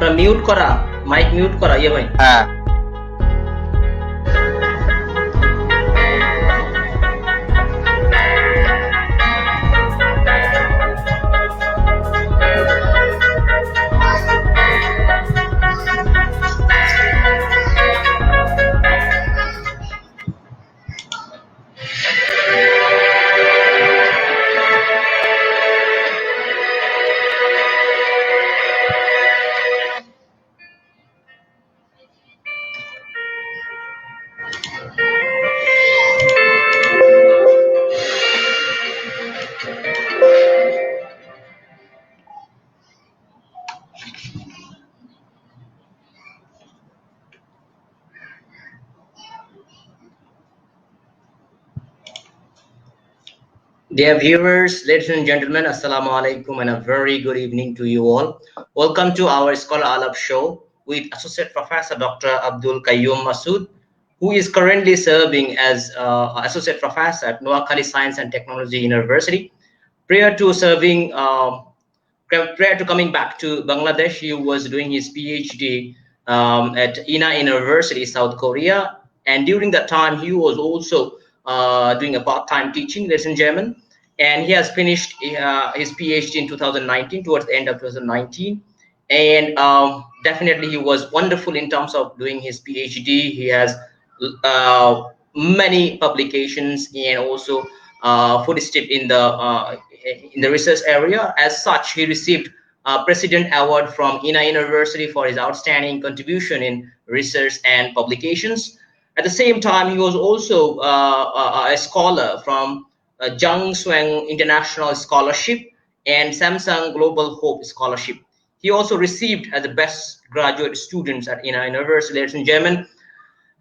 আপনার মিউট করা, mic mute করা ইয়ে ভাই। হ্যাঁ। Dear viewers, ladies and gentlemen, Assalamu alaikum and a very good evening to you all. Welcome to our Scholar Alap show with Associate Professor Dr. Abdul Qayyum Masood, who is currently serving as Associate Professor at Noakhali Science and Technology University. Prior to coming back to Bangladesh, he was doing his PhD at Ina University, South Korea. And during that time, he was also doing a part-time teaching, ladies and gentlemen. And he has finished his PhD in 2019, towards the end of 2019. And definitely he was wonderful in terms of doing his PhD. He has many publications and also footstep in the research area. As such, he received a President Award from Ina University for his outstanding contribution in research and publications. At the same time, he was also a scholar from 𝐀𝐻𝐿 International Scholarship and Samsung Global Hope Scholarship. He also received as the best graduate students at Ina University, ladies and gentlemen.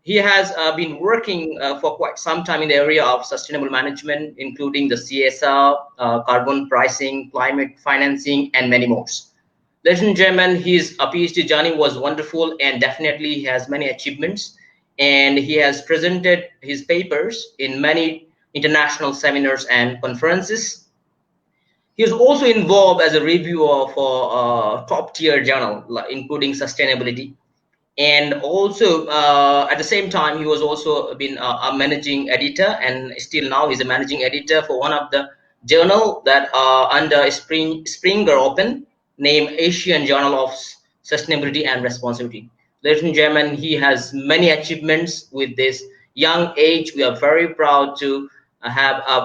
He has been working for quite some time in the area of sustainable management, including the CSR, carbon pricing, climate financing, and many more. Ladies and gentlemen, his PhD journey was wonderful, and definitely he has many achievements. And he has presented his papers in many international seminars and conferences. He is also involved as a reviewer for top-tier journal, including sustainability. And also, at the same time, he was also been a managing editor, and still now he's a managing editor for one of the journal that under Springer Open, named Asian Journal of Sustainability and Responsibility. Ladies and gentlemen, he has many achievements with this young age. We are very proud to have a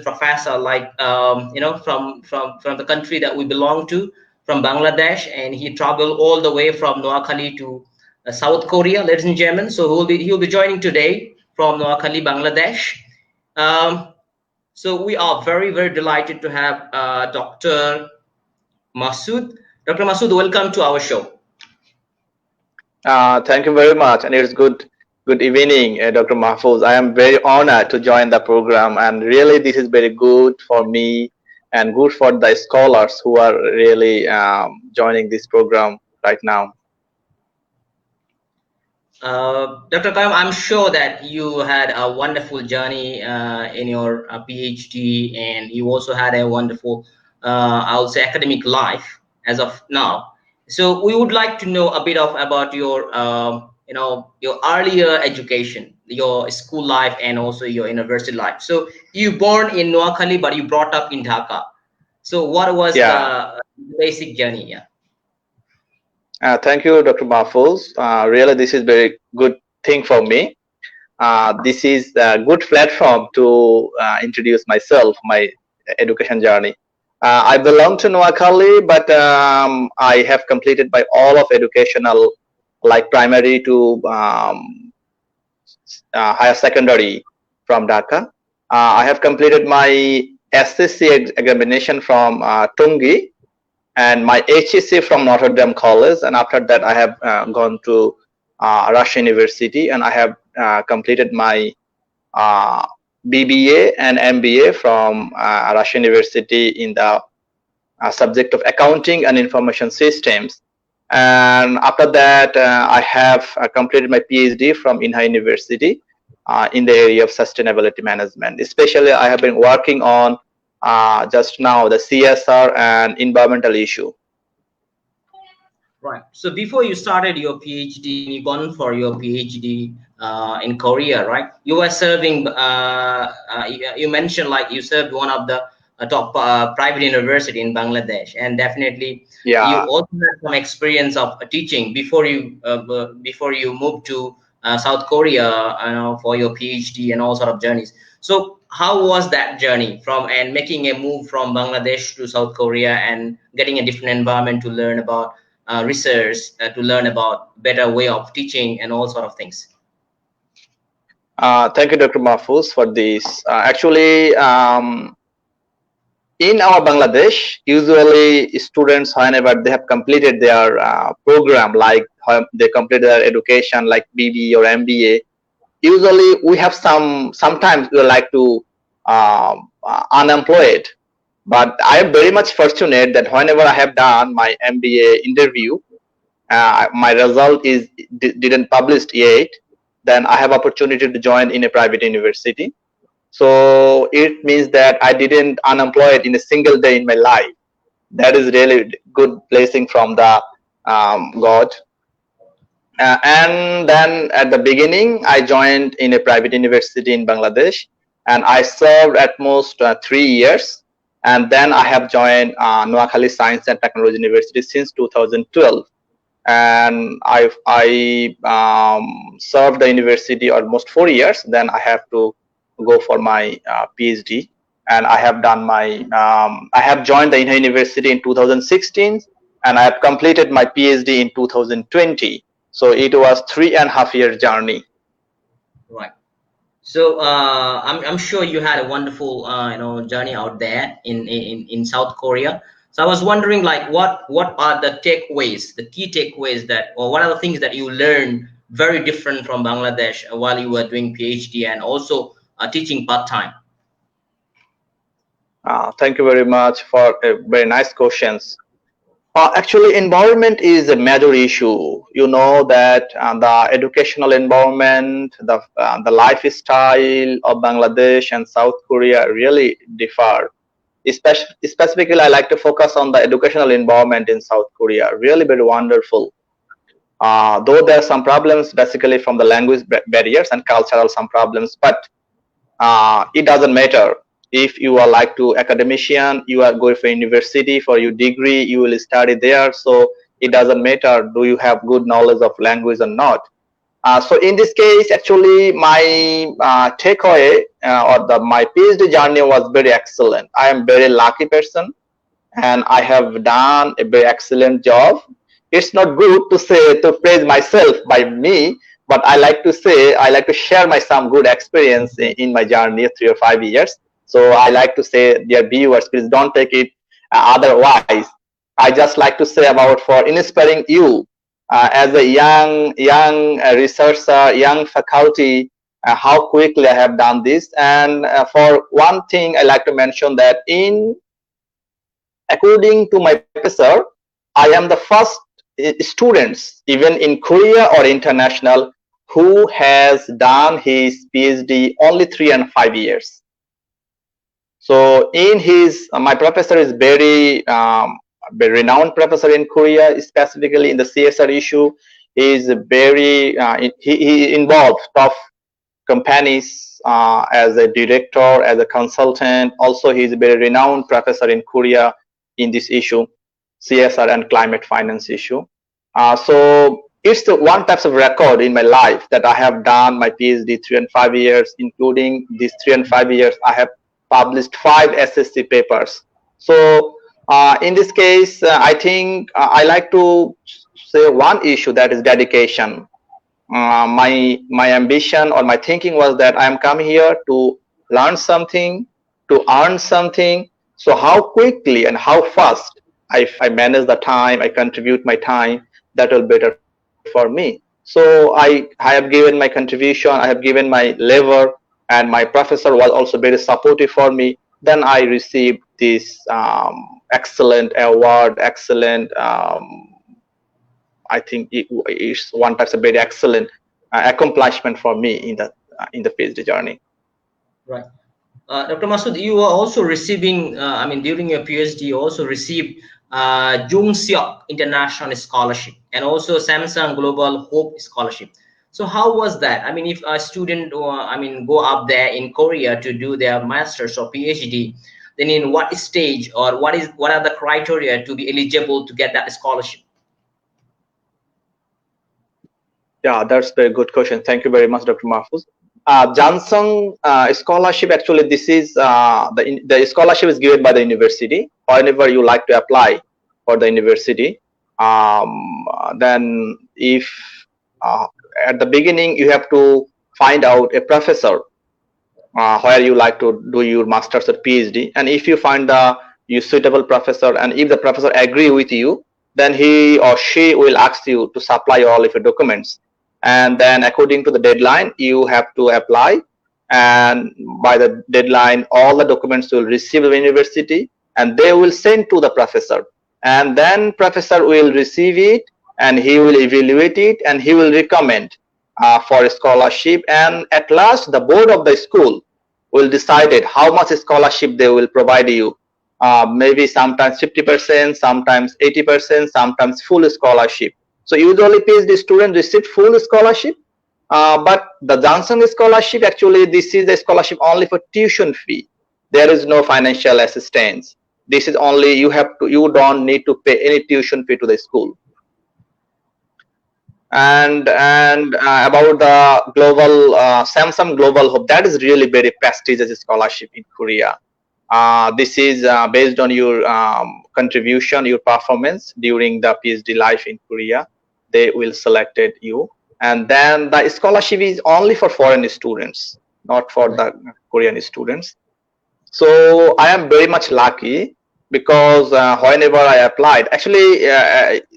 professor like from the country that we belong to, from Bangladesh, and he traveled all the way from Noakhali to South Korea, ladies and gentlemen. So he'll be joining today from Noakhali, Bangladesh. So we are very, very delighted to have Dr. Masood. Dr. Masood, welcome to our show. Thank you very much, and it's good evening, Dr. Mahfuz. I am very honored to join the program, and really this is very good for me and good for the scholars who are really joining this program right now. Dr. Qayyum, I'm sure that you had a wonderful journey in your PhD, and you also had a wonderful, I would say, academic life as of now. So we would like to know a bit about your, your earlier education, your school life, and also your university life. So you born in Noakhali, but you brought up in Dhaka. So what was the basic journey? Yeah. Thank you, Dr. Mahfuz. Really, this is very good thing for me. This is a good platform to introduce myself, my education journey. I belong to Noakhali, but I have completed by all of educational, like primary to higher secondary from Dhaka. I have completed my SSC examination from Tungi, and my HEC from Notre Dame College, and after that I have gone to Russian University, and I have completed my BBA and MBA from Russian University in the subject of accounting and information systems. And after that, I have completed my PhD from Ina University in the area of sustainability management. Especially, I have been working on just now the CSR and environmental issue. Right. So before you started your PhD, you gone for your PhD in Korea, right? You were serving. You mentioned like you served one of the top private university in Bangladesh, and definitely you Yeah. also had some experience of teaching before you moved to South Korea, for your PhD and all sort of journeys. So how was that journey from and making a move from Bangladesh to South Korea and getting a different environment to learn about research, to learn about better way of teaching and all sort of things? Thank you, Dr. Mahfuz, for this. Actually, in our Bangladesh, usually students, whenever they have completed their program, like they complete their education, like BB or MBA, usually we have sometimes we like to unemployed. But I am very much fortunate that whenever I have done my MBA interview, my result is didn't published yet, then I have opportunity to join in a private university. So it means that I didn't unemployed in a single day in my life. That is really good blessing from the God. And then at the beginning, I joined in a private university in Bangladesh, and I served at most 3 years. And then I have joined Noakhali Science and Technology University since 2012, and I served the university almost 4 years. Then I have to go for my PhD, and I have done my I have joined the university in 2016, and I have completed my PhD in 2020. So it was 3.5 year journey. Right. So I'm sure you had a wonderful journey out there in South Korea. So I was wondering, like, what are the takeaways, the key takeaways that, or what are the things that you learned very different from Bangladesh while you were doing PhD and also teaching part time? Thank you very much for very nice questions. Actually, environment is a major issue. You know that the educational environment, the lifestyle of Bangladesh and South Korea really differ. Specifically, I like to focus on the educational environment in South Korea. Really very wonderful. Though there are some problems, basically from the language barriers and cultural some problems, but it doesn't matter. If you are like to academician, you are going for university for your degree, you will study there. So it doesn't matter do you have good knowledge of language or not. So in this case, actually, my takeaway my PhD journey was very excellent. I am very lucky person, and I have done a very excellent job. It's not good to say to praise myself by me, but I like to say I like to share my some good experience in my journey 3 or 5 years. So I like to say, dear viewers, please don't take it otherwise. I just like to say about for inspiring you as a young researcher, young faculty, how quickly I have done this. And for one thing, I like to mention that according to my professor, I am the first students, even in Korea or international, who has done his PhD only 3 and 5 years. So in his, my professor is very renowned professor in Korea, specifically in the CSR issue. He is very he involved top companies as a director, as a consultant. Also, he is a very renowned professor in Korea in this issue, CSR and climate finance issue. So it's the one type of record in my life that I have done my PhD 3 and 5 years, including these 3 and 5 years I have published 5 SSC papers. So in this case, I think I like to say one issue, that is dedication. My ambition or my thinking was that I am coming here to learn something, to earn something. So how quickly and how fast I manage the time, I contribute my time, that will be better for me. So I have given my contribution, I have given my labor, and my professor was also very supportive for me. Then I received this excellent award, excellent. I think it's one type of very excellent accomplishment for me in the PhD journey. Right. Dr. Masood, you are also receiving, I mean, during your PhD, you also received 𝐁𝐮 International Scholarship and also Samsung Global Hope Scholarship. So how was that? I mean, if a student, go up there in Korea to do their master's or PhD, then in what stage or what are the criteria to be eligible to get that scholarship? Yeah, that's a very good question. Thank you very much, Dr. Mahfuz. Johnson scholarship, actually, this is the scholarship is given by the university. Whenever you like to apply for the university, then if at the beginning you have to find out a professor where you like to do your master's or PhD, and if you find the suitable professor, and if the professor agree with you, then he or she will ask you to supply all of your documents, and then according to the deadline you have to apply, and by the deadline all the documents will receive the university and they will send to the professor, and then professor will receive it and he will evaluate it and he will recommend for a scholarship, and at last the board of the school will decide it how much scholarship they will provide you. Maybe sometimes 50%, sometimes 80%, sometimes full scholarship. So usually PhD students receive full scholarship, but the Johnson scholarship, actually this is a scholarship only for tuition fee. There is no financial assistance. This is only you don't need to pay any tuition fee to the school. And about the global Samsung Global Hope, that is really very prestigious scholarship in Korea. This is based on your contribution, your performance during the PhD life in Korea. They will selected you, and then the scholarship is only for foreign students, not for the Korean students. So I am very much lucky, because whenever I applied, actually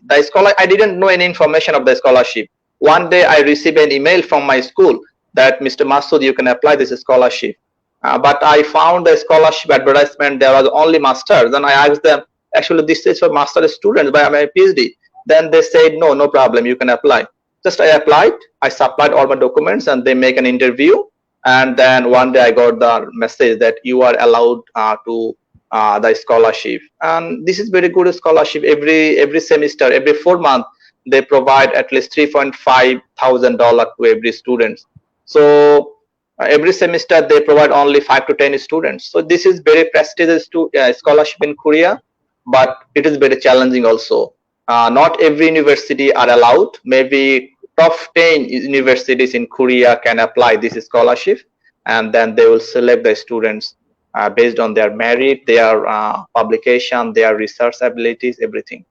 the scholar, I didn't know any information of the scholarship. One day I received an email from my school that Mr. Masood, you can apply this scholarship. But I found the scholarship advertisement, there was only masters. Then I asked them, actually this is for master students by my PhD. Then they said, no problem, you can apply. Just I applied, I supplied all my documents, and they make an interview. And then one day I got the message that you are allowed to the scholarship, and this is very good scholarship. Every semester, every 4 months, they provide at least $3.5 thousand to every student. So every semester they provide only 5 to 10 students. So this is very prestigious scholarship in Korea, but it is very challenging also. Not every university are allowed. Maybe top 10 universities in Korea can apply this scholarship, and then they will select the students based on their merit, their publication, their research abilities, everything.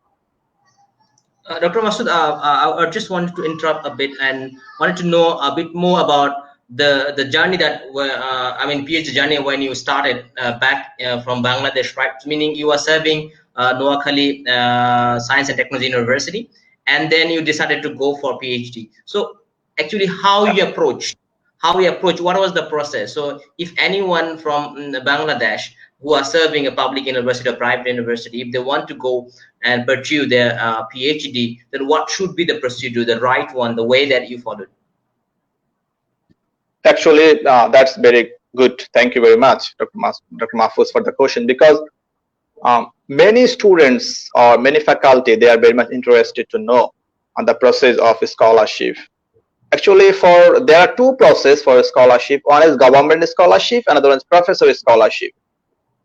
Dr. Masood, I just wanted to interrupt a bit and wanted to know a bit more about the journey that PhD journey when you started back from Bangladesh, right? Meaning you were serving Noakhali Science and Technology University, and then you decided to go for PhD. So actually, how you approach, what was the process? So if anyone from Bangladesh who are serving a public university or private university, if they want to go and pursue their PhD, then what should be the procedure, the right one, the way that you followed? Actually, that's very good. Thank you very much, Dr. Mahfuz, for the question, because many students or many faculty, they are very much interested to know on the process of a scholarship. Actually, there are two processes for a scholarship. One is government scholarship, another one is professor scholarship.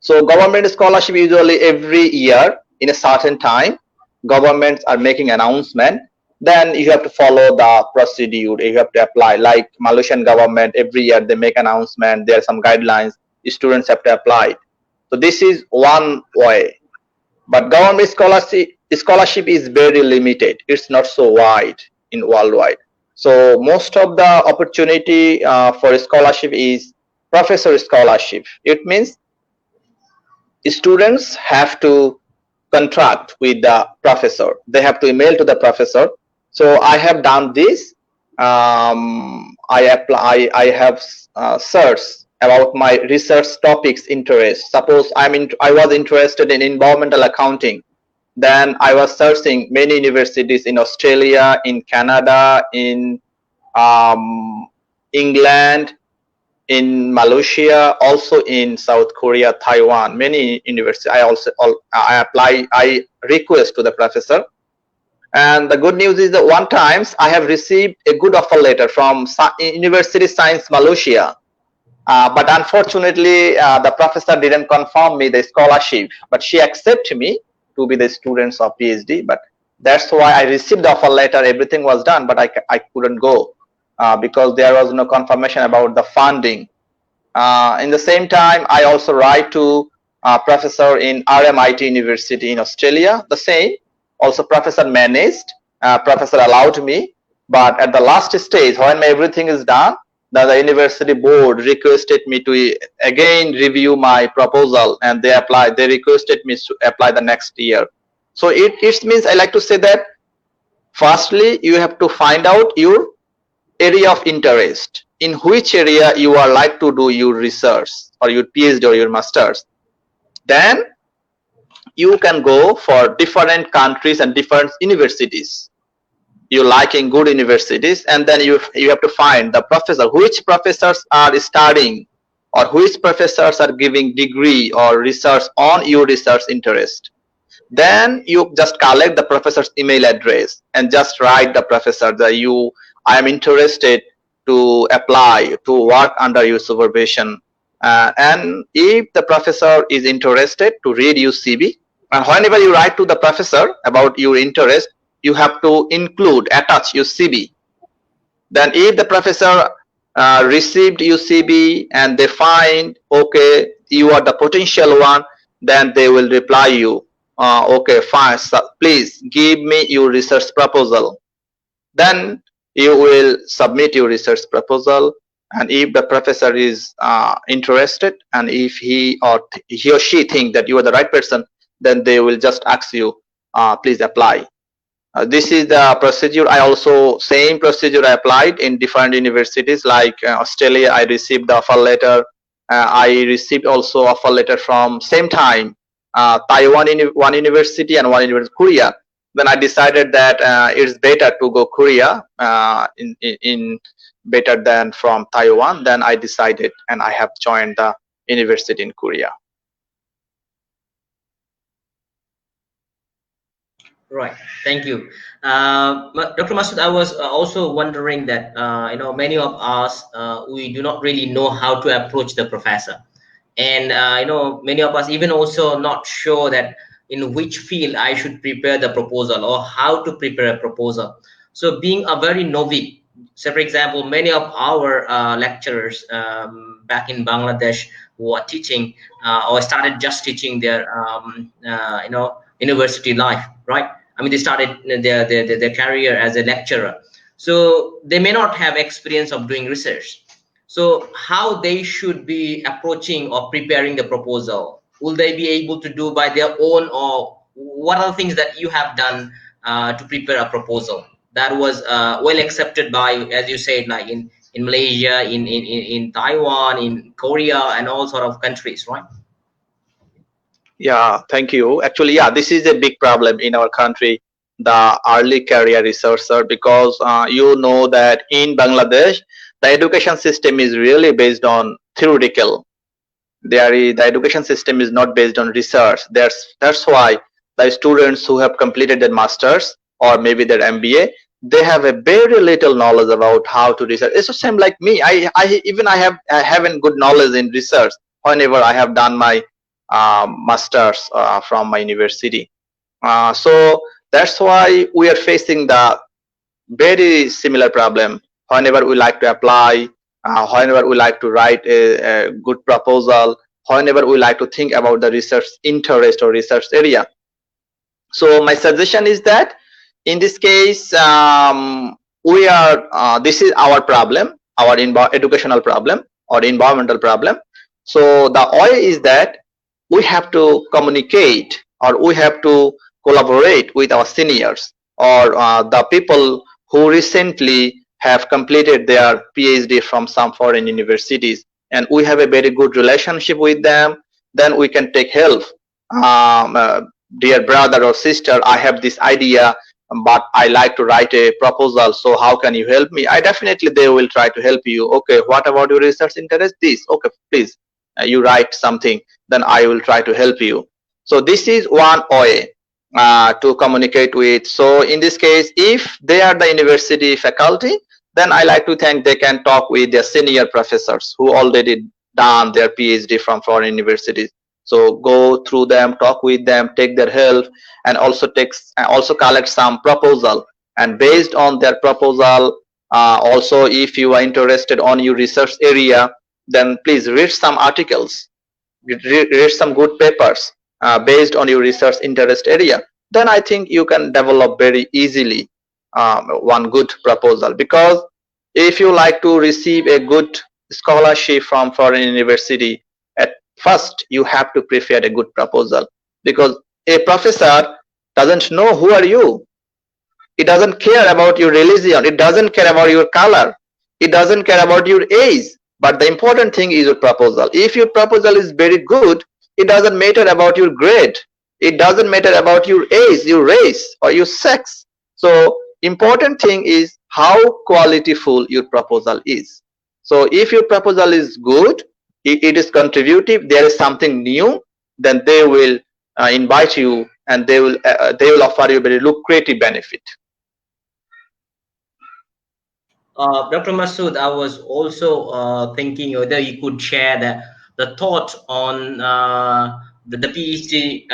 So government scholarship, usually every year in a certain time, governments are making announcement. Then you have to follow the procedure. You have to apply. Like Malaysian government, every year they make announcement. There are some guidelines. Students have to apply. So this is one way. But government scholarship is very limited. It's not so wide in worldwide. So most of the opportunity for a scholarship is professor scholarship. It means students have to contract with the professor. They have to email to the professor. So I have done this. I have searched about my research topics interest. Suppose I was interested in environmental accounting. Then I was searching many universities in Australia, in Canada, in England, in Malaysia, also in South Korea, Taiwan, many universities. I request to the professor. And the good news is that one times I have received a good offer letter from University Science Malaysia. But unfortunately, the professor didn't confirm me the scholarship, but she accepted me to be the students of PhD. But that's why I received the offer letter. Everything was done, but I couldn't go because there was no confirmation about the funding. In the same time, I also write to professor in RMIT University in Australia. The same, also professor managed, professor allowed me, but at the last stage, when everything is done, the university board requested me to again review my proposal, and they requested me to apply the next year. So it means, I like to say that firstly you have to find out your area of interest, in which area you are like to do your research or your PhD or your masters. Then you can go for different countries and different universities you like in good universities, and then you have to find the professor, which professors are studying or which professors are giving degree or research on your research interest. Then you just collect the professor's email address and just write the professor that I am interested to apply to work under your supervision, and if the professor is interested to read your CV, and whenever you write to the professor about your interest, you have to attach your CV. Then if the professor received your CV and they find, okay, you are the potential one, then they will reply you, okay, fine, so please give me your research proposal. Then you will submit your research proposal, and if the professor is interested, and if he or she think that you are the right person, then they will just ask you, please apply. This is the procedure. Same procedure I applied in different universities, like Australia. I received the offer letter. I received also offer letter from same time Taiwan one university and one university Korea. Then I decided that it's better to go Korea in better than from Taiwan. Then I decided, and I have joined the university in Korea. Right. Thank you, Dr. Masood. I was also wondering that many of us we do not really know how to approach the professor, and many of us even also not sure that in which field I should prepare the proposal or how to prepare a proposal. So being a very novice, so for example, many of our lecturers back in Bangladesh who are teaching or started just teaching their university life, right? I mean, they started their career as a lecturer, so they may not have experience of doing research. So how they should be approaching or preparing the proposal? Will they be able to do by their own, or what are the things that you have done to prepare a proposal that was well accepted by, as you said, like in Malaysia, in Taiwan, in Korea, and all sort of countries, right? Yeah, thank you. Actually, yeah, this is a big problem in our country, the early career researcher, because you know that in Bangladesh, the education system is really based on theoretical. The education system is not based on research. That's why the students who have completed their masters or maybe their MBA, they have a very little knowledge about how to research. It's the same like me. I haven't good knowledge in research whenever I have done my masters from my university. So that's why we are facing the very similar problem whenever we like to apply, whenever we like to write a good proposal, whenever we like to think about the research interest or research area. So my suggestion is that in this case, this is our problem, our educational problem or environmental problem. So the way is that we have to communicate, or we have to collaborate with our seniors, or the people who recently have completed their PhD from some foreign universities, and we have a very good relationship with them. Then we can take help. Dear brother or sister, I have this idea. but I like to write a proposal. So how can you help me? I definitely they will try to help you. Okay, what about your research interest? This. Okay, please, you write something. Then I will try to help you. So this is one way to communicate with. So in this case, if they are the university faculty, then I like to think they can talk with their senior professors who already done their PhD from foreign universities. So go through them, talk with them, take their help, and also collect some proposal. And based on their proposal, also if you are interested on your research area, then please read some articles, read some good papers based on your research interest area. Then I think you can develop very easily one good proposal. Because if you like to receive a good scholarship from foreign university, at first you have to prepare a good proposal, because a professor doesn't know who are you. It doesn't care about your religion, it doesn't care about your color, it doesn't care about your age. But the important thing is your proposal. If your proposal is very good, it doesn't matter about your grade, it doesn't matter about your age, your race, or your sex. So important thing is how qualityful your proposal is. So if your proposal is good, it is contributive, there is something new, then they will invite you, and they will offer you very lucrative benefit. Dr. Masood, I was also thinking whether you could share the thought on the PhD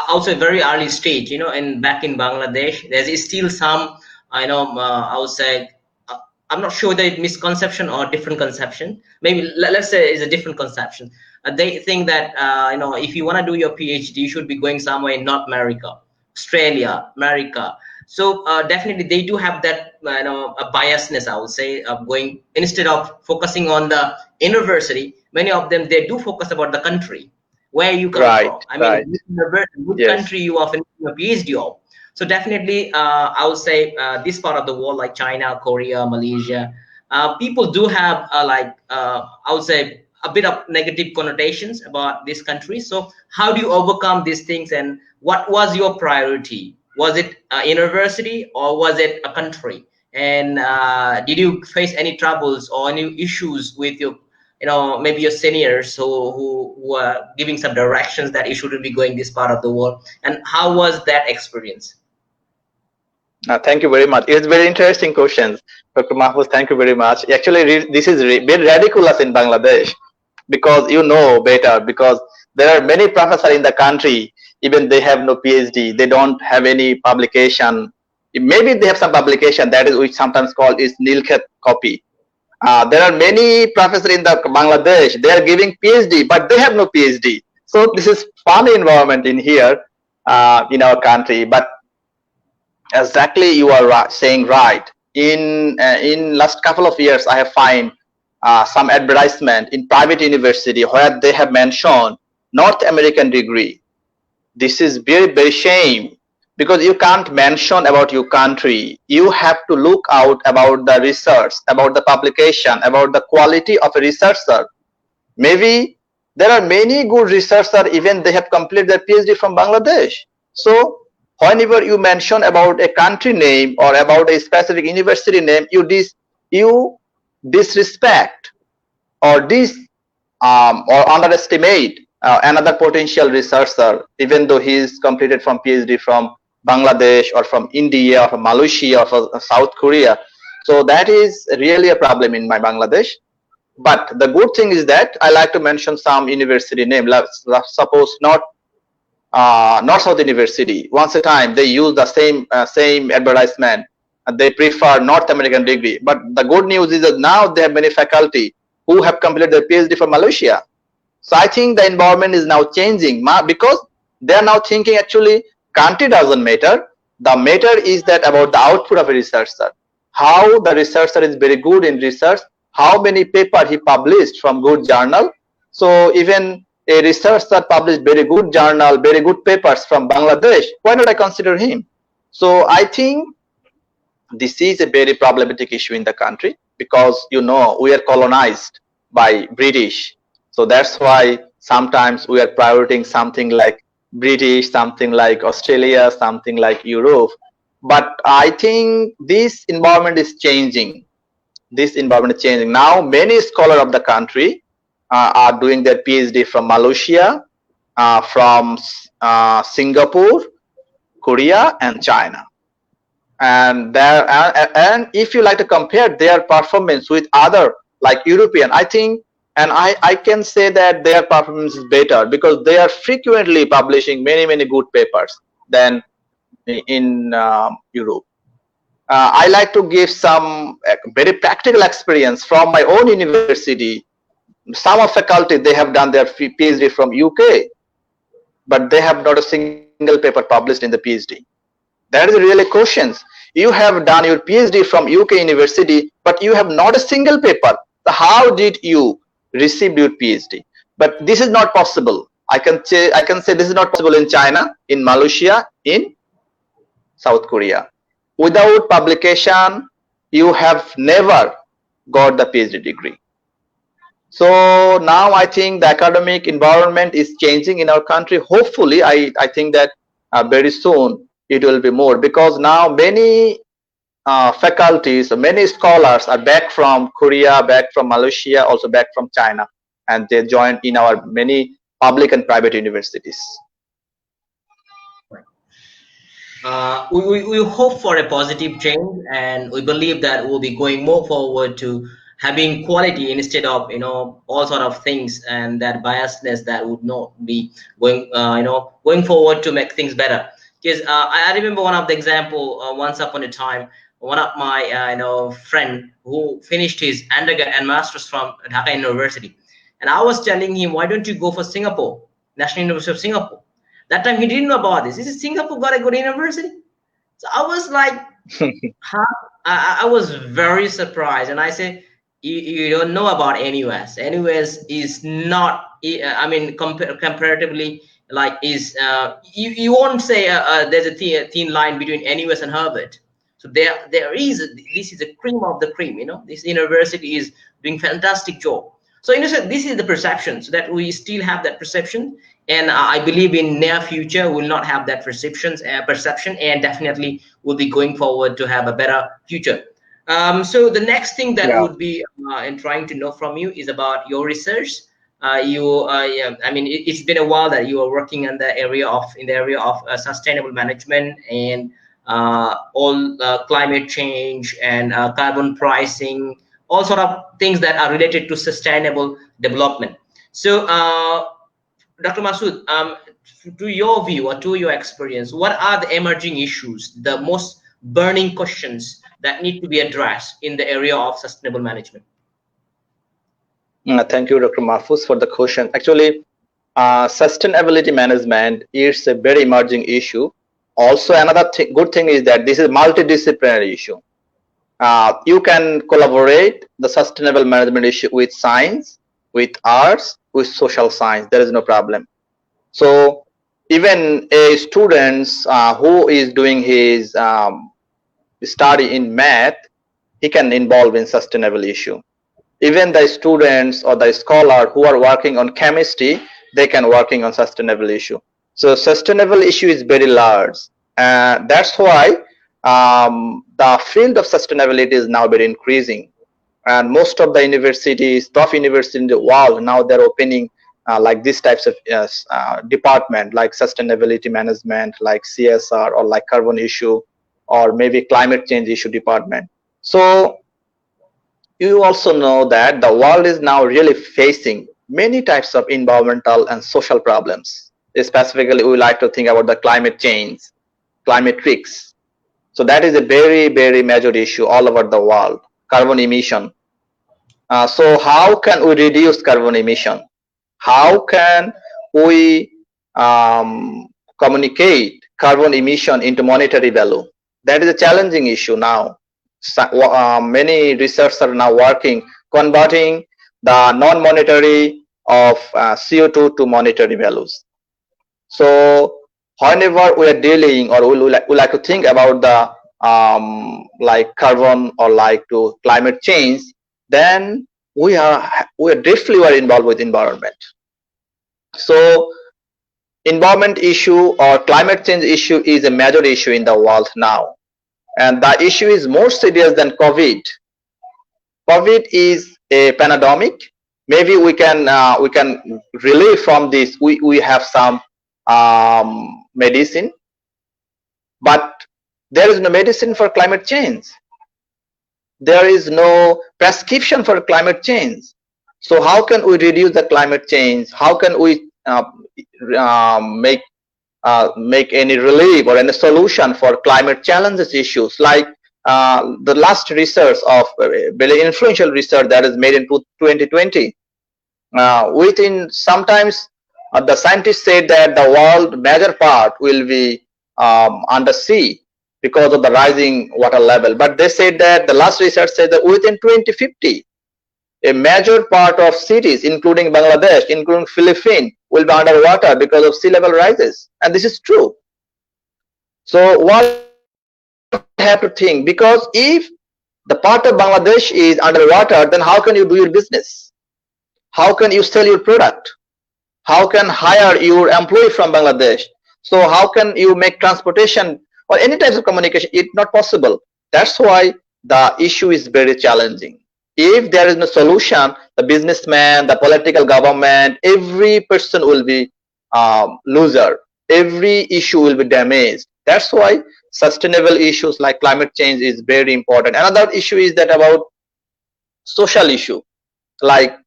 also a very early stage, and back in Bangladesh, there's still some, I would say, I'm not sure whether it's misconception or different conception. Maybe let's say it's a different conception. They think that, if you want to do your PhD, you should be going somewhere in North America, Australia, America. So definitely they do have that, a biasness, I would say, of going, instead of focusing on the university, many of them, they do focus about the country where you come from. I mean, which country you are finishing a PhD of. So definitely, I would say this part of the world, like China, Korea, Malaysia, people do have I would say a bit of negative connotations about this country. So how do you overcome these things, and what was your priority? Was it a university or was it a country? And did you face any troubles or any issues with your, maybe your seniors who were giving some directions that you shouldn't be going this part of the world? And how was that experience? Thank you very much. It's very interesting questions, Dr. Mahfuz. Thank you very much. Actually, this is very ridiculous in Bangladesh, because you know better, because there are many professors in the country, even they have no PhD, they don't have any publication. Maybe they have some publication, that is which sometimes called is nilkhet copy. There are many professors in the Bangladesh, they are giving PhD, but they have no PhD. So this is funny environment in here in our country. But exactly, you are saying right. In last couple of years, I have find some advertisement in private university where they have mentioned North American degree. This is very shame, because you can't mention about your country. You have to look out about the research, about the publication, about the quality of a researcher. Maybe there are many good researchers, even they have completed their PhD from Bangladesh. So whenever you mention about a country name or about a specific university name, you disrespect or underestimate another potential researcher, even though he is completed from PhD from Bangladesh or from India or from Malaysia or from South Korea. So that is really a problem in my Bangladesh. But the good thing is that I like to mention some university name. Let's suppose North South University. Once a time they use the same advertisement. They prefer North American degree. But the good news is that now they have many faculty who have completed their PhD from Malaysia. So I think the environment is now changing, because they are now thinking actually country doesn't matter. The matter is that about the output of a researcher. How the researcher is very good in research, how many papers he published from good journal. So even a researcher published very good journal, very good papers from Bangladesh, why not I consider him? So I think this is a very problematic issue in the country, because we are colonized by British. So that's why sometimes we are prioritizing something like British, something like Australia, something like Europe. But I think this environment is changing. This environment is changing. Now many scholars of the country are doing their PhD from Malaysia, from Singapore, Korea, and China. And there, and if you like to compare their performance with other like European, I think, and I can say that their performance is better because they are frequently publishing many good papers than in Europe. I like to give some very practical experience from my own university. Some of faculty, they have done their PhD from UK, but they have not a single paper published in the PhD. That is really questions. You have done your PhD from UK university, but you have not a single paper. So how did you receive your PhD? But this is not possible. I can say this is not possible in China, in Malaysia, in South Korea. Without publication, you have never got the PhD degree. So now I think the academic environment is changing in our country. Hopefully, I think that very soon it will be more, because now many faculties, many scholars are back from Korea, back from Malaysia, also back from China, and they join in our many public and private universities. We hope for a positive change, and we believe that we'll be going more forward to having quality instead of all sort of things, and that biasness that would not be going going forward to make things better. Because I remember one of the example, once upon a time, one of my friend who finished his undergrad and masters from Dhaka University, and I was telling him, why don't you go for Singapore, National University of Singapore? That time he didn't know about this. He said, Singapore got a good university. So I was like, huh? I was very surprised, and I said, you don't know about NUS. NUS is not, I mean, comparatively, like, is you won't say there's a thin line between NUS and Harvard. So there is this is the cream of the cream. This university is doing fantastic job. So this is the perception, so that we still have that perception, and I believe in near future we'll not have that perception, and definitely we'll be going forward to have a better future. So the next thing that would be in trying to know from you is about your research. I mean, it's been a while that you are working in the area of sustainable management and all climate change and carbon pricing, all sort of things that are related to sustainable development. So, Dr. Masood, to your view or to your experience, what are the emerging issues, the most burning questions that need to be addressed in the area of sustainable management? Thank you, Dr. Mahfuz, for the question. Actually, sustainability management is a very emerging issue. Also, another good thing is that this is a multidisciplinary issue. You can collaborate the sustainable management issue with science, with arts, with social science. There is no problem. So even a student who is doing his study in math, he can involve in sustainable issue. Even the students or the scholar who are working on chemistry, they can working on sustainable issue. So sustainable issue is very large, and that's why the field of sustainability is now very increasing, and most of the universities, top universities in the world, now they're opening like these types of department, like sustainability management, like CSR, or like carbon issue, or maybe climate change issue department. So you also know that the world is now really facing many types of environmental and social problems. Specifically, we like to think about the climate change, climate risks. So that is a very major issue all over the world. Carbon emission. So how can we reduce carbon emission? How can we communicate carbon emission into monetary value? That is a challenging issue now. Many researchers are now working converting the non-monetary of CO2 to monetary values. So whenever we are dealing, or we like to think about the like carbon or like to climate change, then we are deeply involved with environment. So environment issue or climate change issue is a major issue in the world now. and the issue is more serious than COVID. COVID is a pandemic. Maybe we can relieve from this. We have some medicine, but there is no medicine for climate change. There is no prescription for climate change. So how can we reduce the climate change? How can we make any relief or any solution for climate challenges issues? Like the last research of very influential research that is made in 2020. Within sometimes the scientists said that the world major part will be under sea because of the rising water level. But they said that the last research said that within 2050, a major part of cities, including Bangladesh, including Philippines, will be underwater because of sea level rises. And this is true. So what have to think? Because if the part of Bangladesh is underwater, then how can you do your business? How can you sell your product? How can hire your employee from Bangladesh? So how can you make transportation or any types of communication? It's not possible. That's why the issue is very challenging. If there is no solution, the businessman, the political government, every person will be loser. Every issue will be damaged. That's why sustainable issues like climate change is very important. Another issue is that about social issue like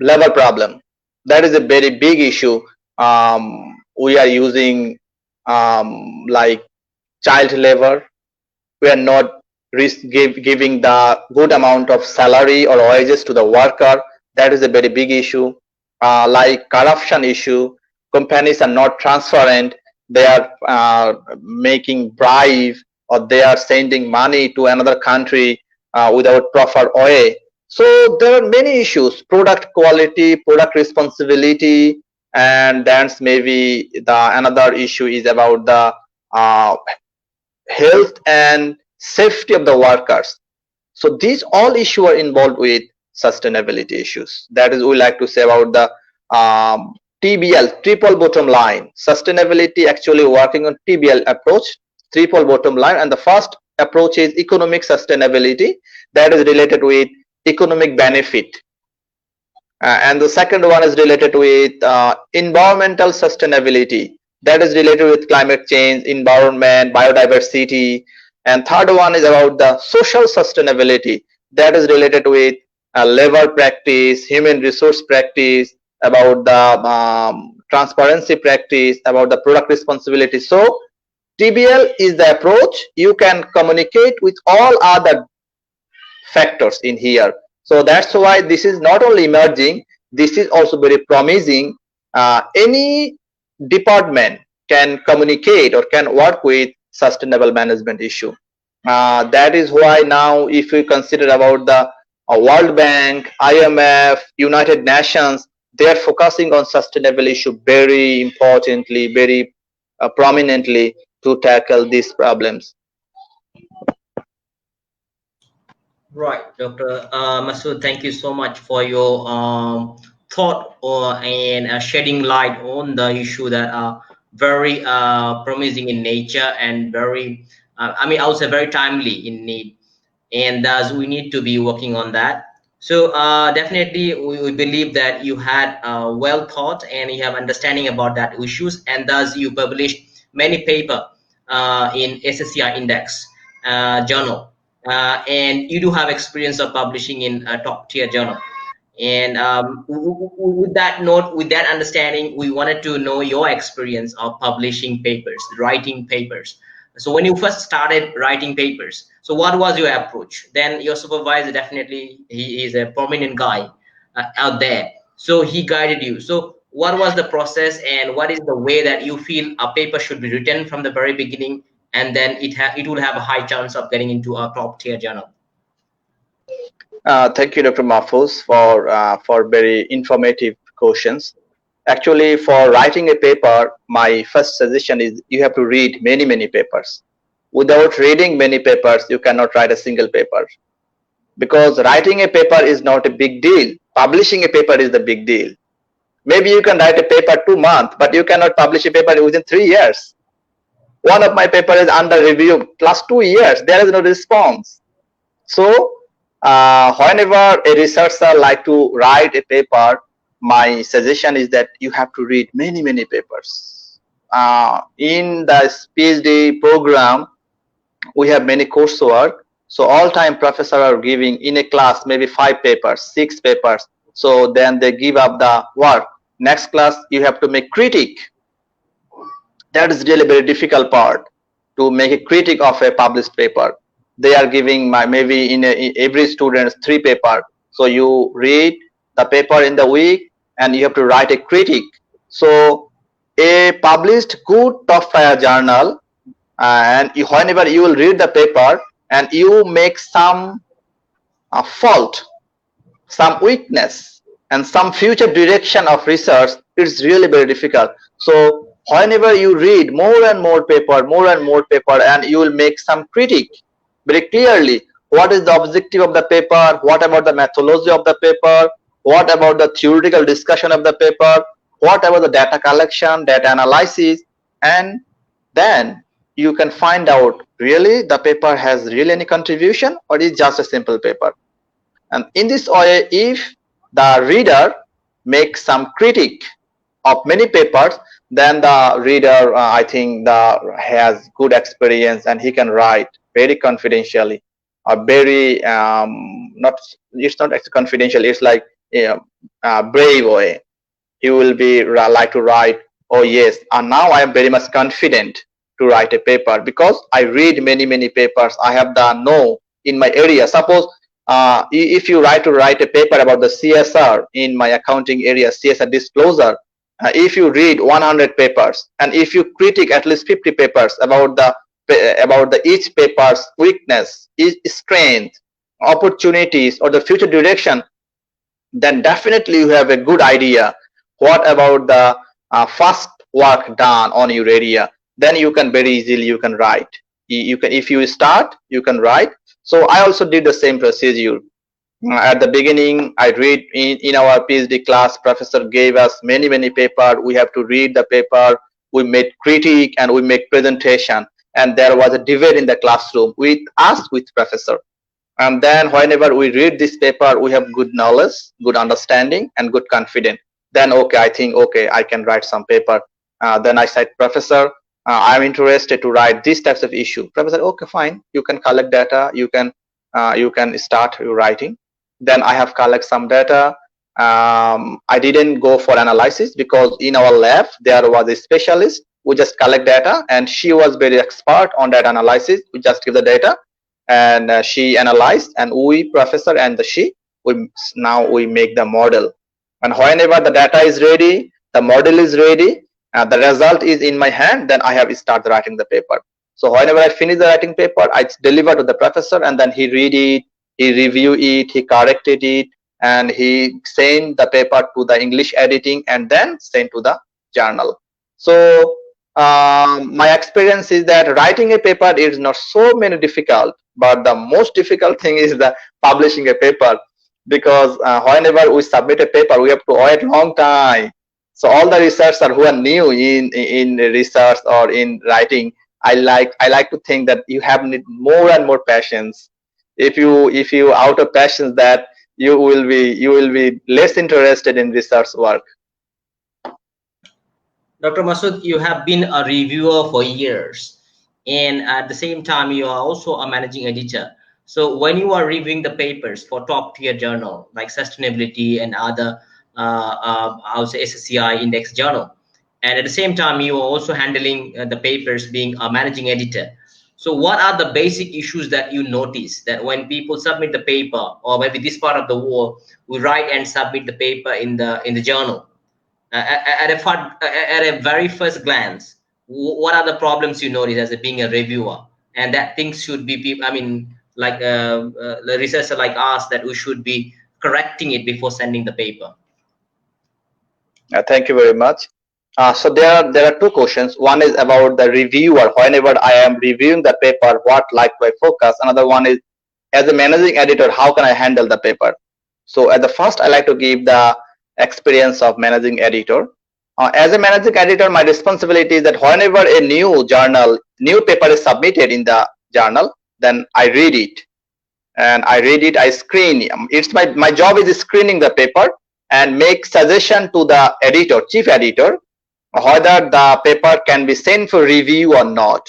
labor problem. That is a very big issue. We are using like child labor. We are not giving the good amount of salary or wages to the worker. That is a very big issue. Like corruption issue, companies are not transparent. They are making bribe or they are sending money to another country without proper way. So there are many issues: product quality, product responsibility, and then maybe another issue is about the health and safety of the workers. So these all issues are involved with sustainability issues. That is, we like to say about the TBL, triple bottom line. Sustainability actually working on TBL approach, triple bottom line, and the first approach is economic sustainability. That is related with economic benefit, and the second one is related with environmental sustainability. That is related with climate change, environment, biodiversity, and third one is about the social sustainability. That is related with labor practice, human resource practice, about the transparency practice, about the product responsibility. So TBL is the approach. You can communicate with all other factors in here. So that's why this is not only emerging, this is also very promising. Any department can communicate or can work with sustainable management issue. That is why now if we consider about the World Bank, IMF, United Nations, they are focusing on sustainable issue very importantly, very prominently to tackle these problems. Right, Dr. Masood, thank you so much for your thought and shedding light on the issue that are very promising in nature and very, I mean, I would say very timely in need. And thus we need to be working on that. So definitely we believe that you had well thought and you have understanding about that issues, and thus you published many paper in SSCI Index journal. And you do have experience of publishing in a top tier journal. And with that note, with that understanding, we wanted to know your experience of publishing papers, writing papers. So when you first started writing papers, so what was your approach? Then your supervisor, definitely he is a prominent guy out there, so he guided you. So what was the process and what is the way that you feel a paper should be written from the very beginning, and then it will have a high chance of getting into a top tier journal? Thank you, Dr. Mahfuz, for very informative questions. Actually, for writing a paper, my first suggestion is you have to read many papers. Without reading many papers, you cannot write a single paper. Because writing a paper is not a big deal. Publishing a paper is the big deal. Maybe you can write a paper 2 months, but you cannot publish a paper within 3 years. one of my paper is under review plus 2 years, there is no response. So whenever a researcher like to write a paper, my suggestion is that you have to read many papers. In the PhD program, we have many coursework. So all time professors are giving in a class maybe 5 papers, 6 papers. So then they give up the work. Next class you have to make critique. That is really very difficult part, to make a critique of a published paper. They are giving maybe in every student 3 papers. So you read the paper in the week and you have to write a critique. So a published good top 5 journal, and whenever you will read the paper and you make some fault, some weakness, and some future direction of research, it's really very difficult. So whenever you read more and more paper, and you will make some critique very clearly. What is the objective of the paper? What about the methodology of the paper? What about the theoretical discussion of the paper? What about the data collection, data analysis? And then you can find out really the paper has really any contribution or is just a simple paper. And in this way, if the reader makes some critique of many papers, then the reader I think has good experience and he can write very confidentially, or very it's not confidential, it's like a brave way. He will be like to write, oh yes, and now I am very much confident to write a paper because I read many papers. I have the know in my area. Suppose if you write a paper about the CSR in my accounting area, CSR disclosure, if you read 100 papers and if you critique at least 50 papers about the each paper's weakness, its strength, opportunities, or the future direction, then definitely you have a good idea what about the first work done on your area. Then you can very easily you can write. You can, if you start, you can write. So I also did the same procedure. At the beginning, I read in our PhD class, professor gave us many paper. We have to read the paper. We made critique and we make presentation. And there was a debate in the classroom with us, with professor. And then whenever we read this paper, we have good knowledge, good understanding, and good confidence. Then okay, I think okay, I can write some paper. Then I said, professor, I'm interested to write these types of issue. Professor, okay, fine. You can collect data. You can start your writing. Then I have collect some data. I didn't go for analysis because in our lab there was a specialist who just collect data, and she was very expert on that analysis. We just give the data, and she analyzed, and we, professor and now we make the model. And whenever the data is ready, the model is ready, the result is in my hand, then I have start writing the paper. So whenever I finish the writing paper, I deliver to the professor, and then he read it, he review it, he corrected it, and he send the paper to the English editing and then send to the journal. So my experience is that writing a paper is not so many difficult, but the most difficult thing is the publishing a paper, because whenever we submit a paper, we have to wait long time. So all the researchers who are new in research or in writing, I like to think that you have need more and more patience. If you out of patience, that you will be less interested in research work. Dr. Masood, you have been a reviewer for years, and at the same time, you are also a managing editor. So when you are reviewing the papers for top-tier journal like sustainability and other, I would say SSCI index journal, and at the same time, you are also handling the papers being a managing editor. So what are the basic issues that you notice that when people submit the paper, or maybe this part of the world, we write and submit the paper in the journal? At a very first glance, what are the problems you notice as being a reviewer, and that things should be, I mean, like the researcher like us, that we should be correcting it before sending the paper? Thank you very much. So there are two questions. One is about the reviewer. Whenever I am reviewing the paper, what like to I focus? Another one is, as a managing editor, how can I handle the paper? So at the first, I like to give the experience of managing editor. As a managing editor, my responsibility is that whenever a new paper is submitted in the journal, then I read it. And I screen. It's my job is screening the paper and make suggestion to the editor, chief editor, whether the paper can be sent for review or not.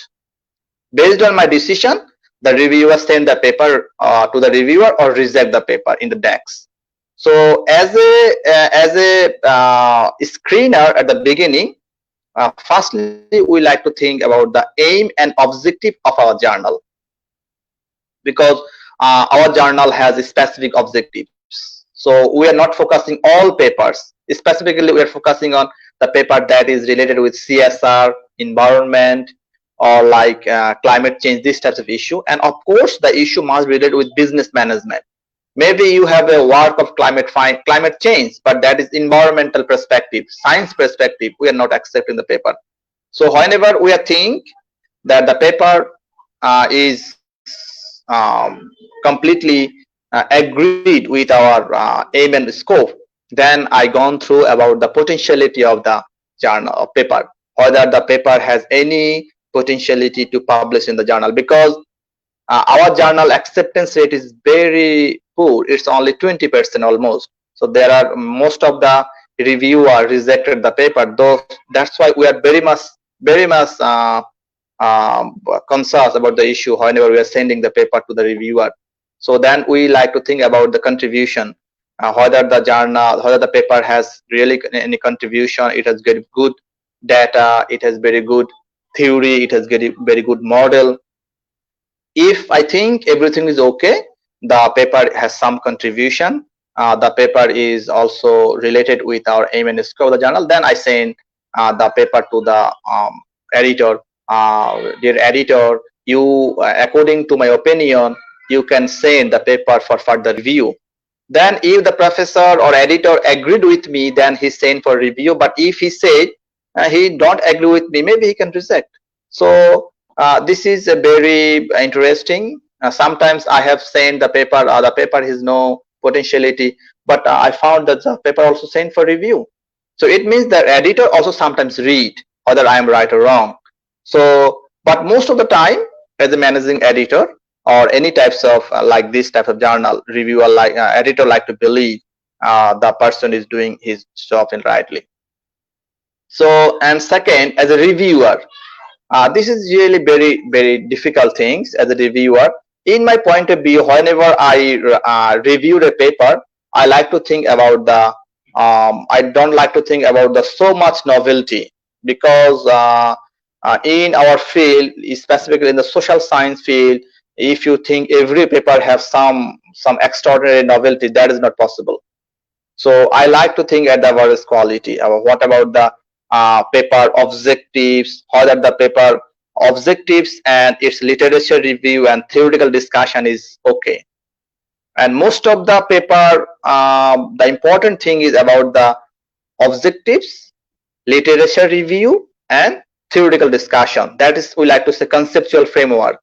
Based on my decision, the reviewer send the paper to the reviewer or reject the paper in the DAX. So as a screener at the beginning, firstly we like to think about the aim and objective of our journal, because our journal has specific objectives. So we are not focusing all papers. Specifically, we are focusing on the paper that is related with CSR, environment, or like climate change, these types of issue. And of course, the issue must be related with business management. Maybe you have a work of climate change, but that is environmental perspective, science perspective. We are not accepting the paper. So whenever we think that the paper is completely agreed with our aim and scope, then I gone through about the potentiality of the journal or paper, whether the paper has any potentiality to publish in the journal, because our journal acceptance rate is very poor. It's only 20% almost. So there are most of the reviewer rejected the paper. Though that's why we are very much conscious about the issue whenever we are sending the paper to the reviewer. So then we like to think about the contribution, whether the paper has really any contribution. It has very good data, it has very good theory, it has very good model. If I think everything is okay, the paper has some contribution, the paper is also related with our aim and scope of the journal, then I send the paper to the editor. Dear editor, you according to my opinion, you can send the paper for further review. Then if the professor or editor agreed with me, then he sent for review. But if he said he don't agree with me, maybe he can reject. So this is a very interesting. Sometimes I have sent the paper, the paper has no potentiality, but I found that the paper also sent for review. So it means the editor also sometimes read whether I am right or wrong. So, but most of the time, as a managing editor or any types of like this type of journal, reviewer editor like to believe the person is doing his job in rightly. So, and second, as a reviewer, this is really very difficult things as a reviewer. In my point of view, whenever I review a paper, I like to think about the I don't like to think about the so much novelty, because in our field, specifically in the social science field, if you think every paper has some extraordinary novelty, that is not possible. So I like to think at the average quality. What about the paper objectives, whether the paper objectives and its literature review and theoretical discussion is okay. And most of the paper, the important thing is about the objectives, literature review, and theoretical discussion. That is, we like to say, conceptual framework.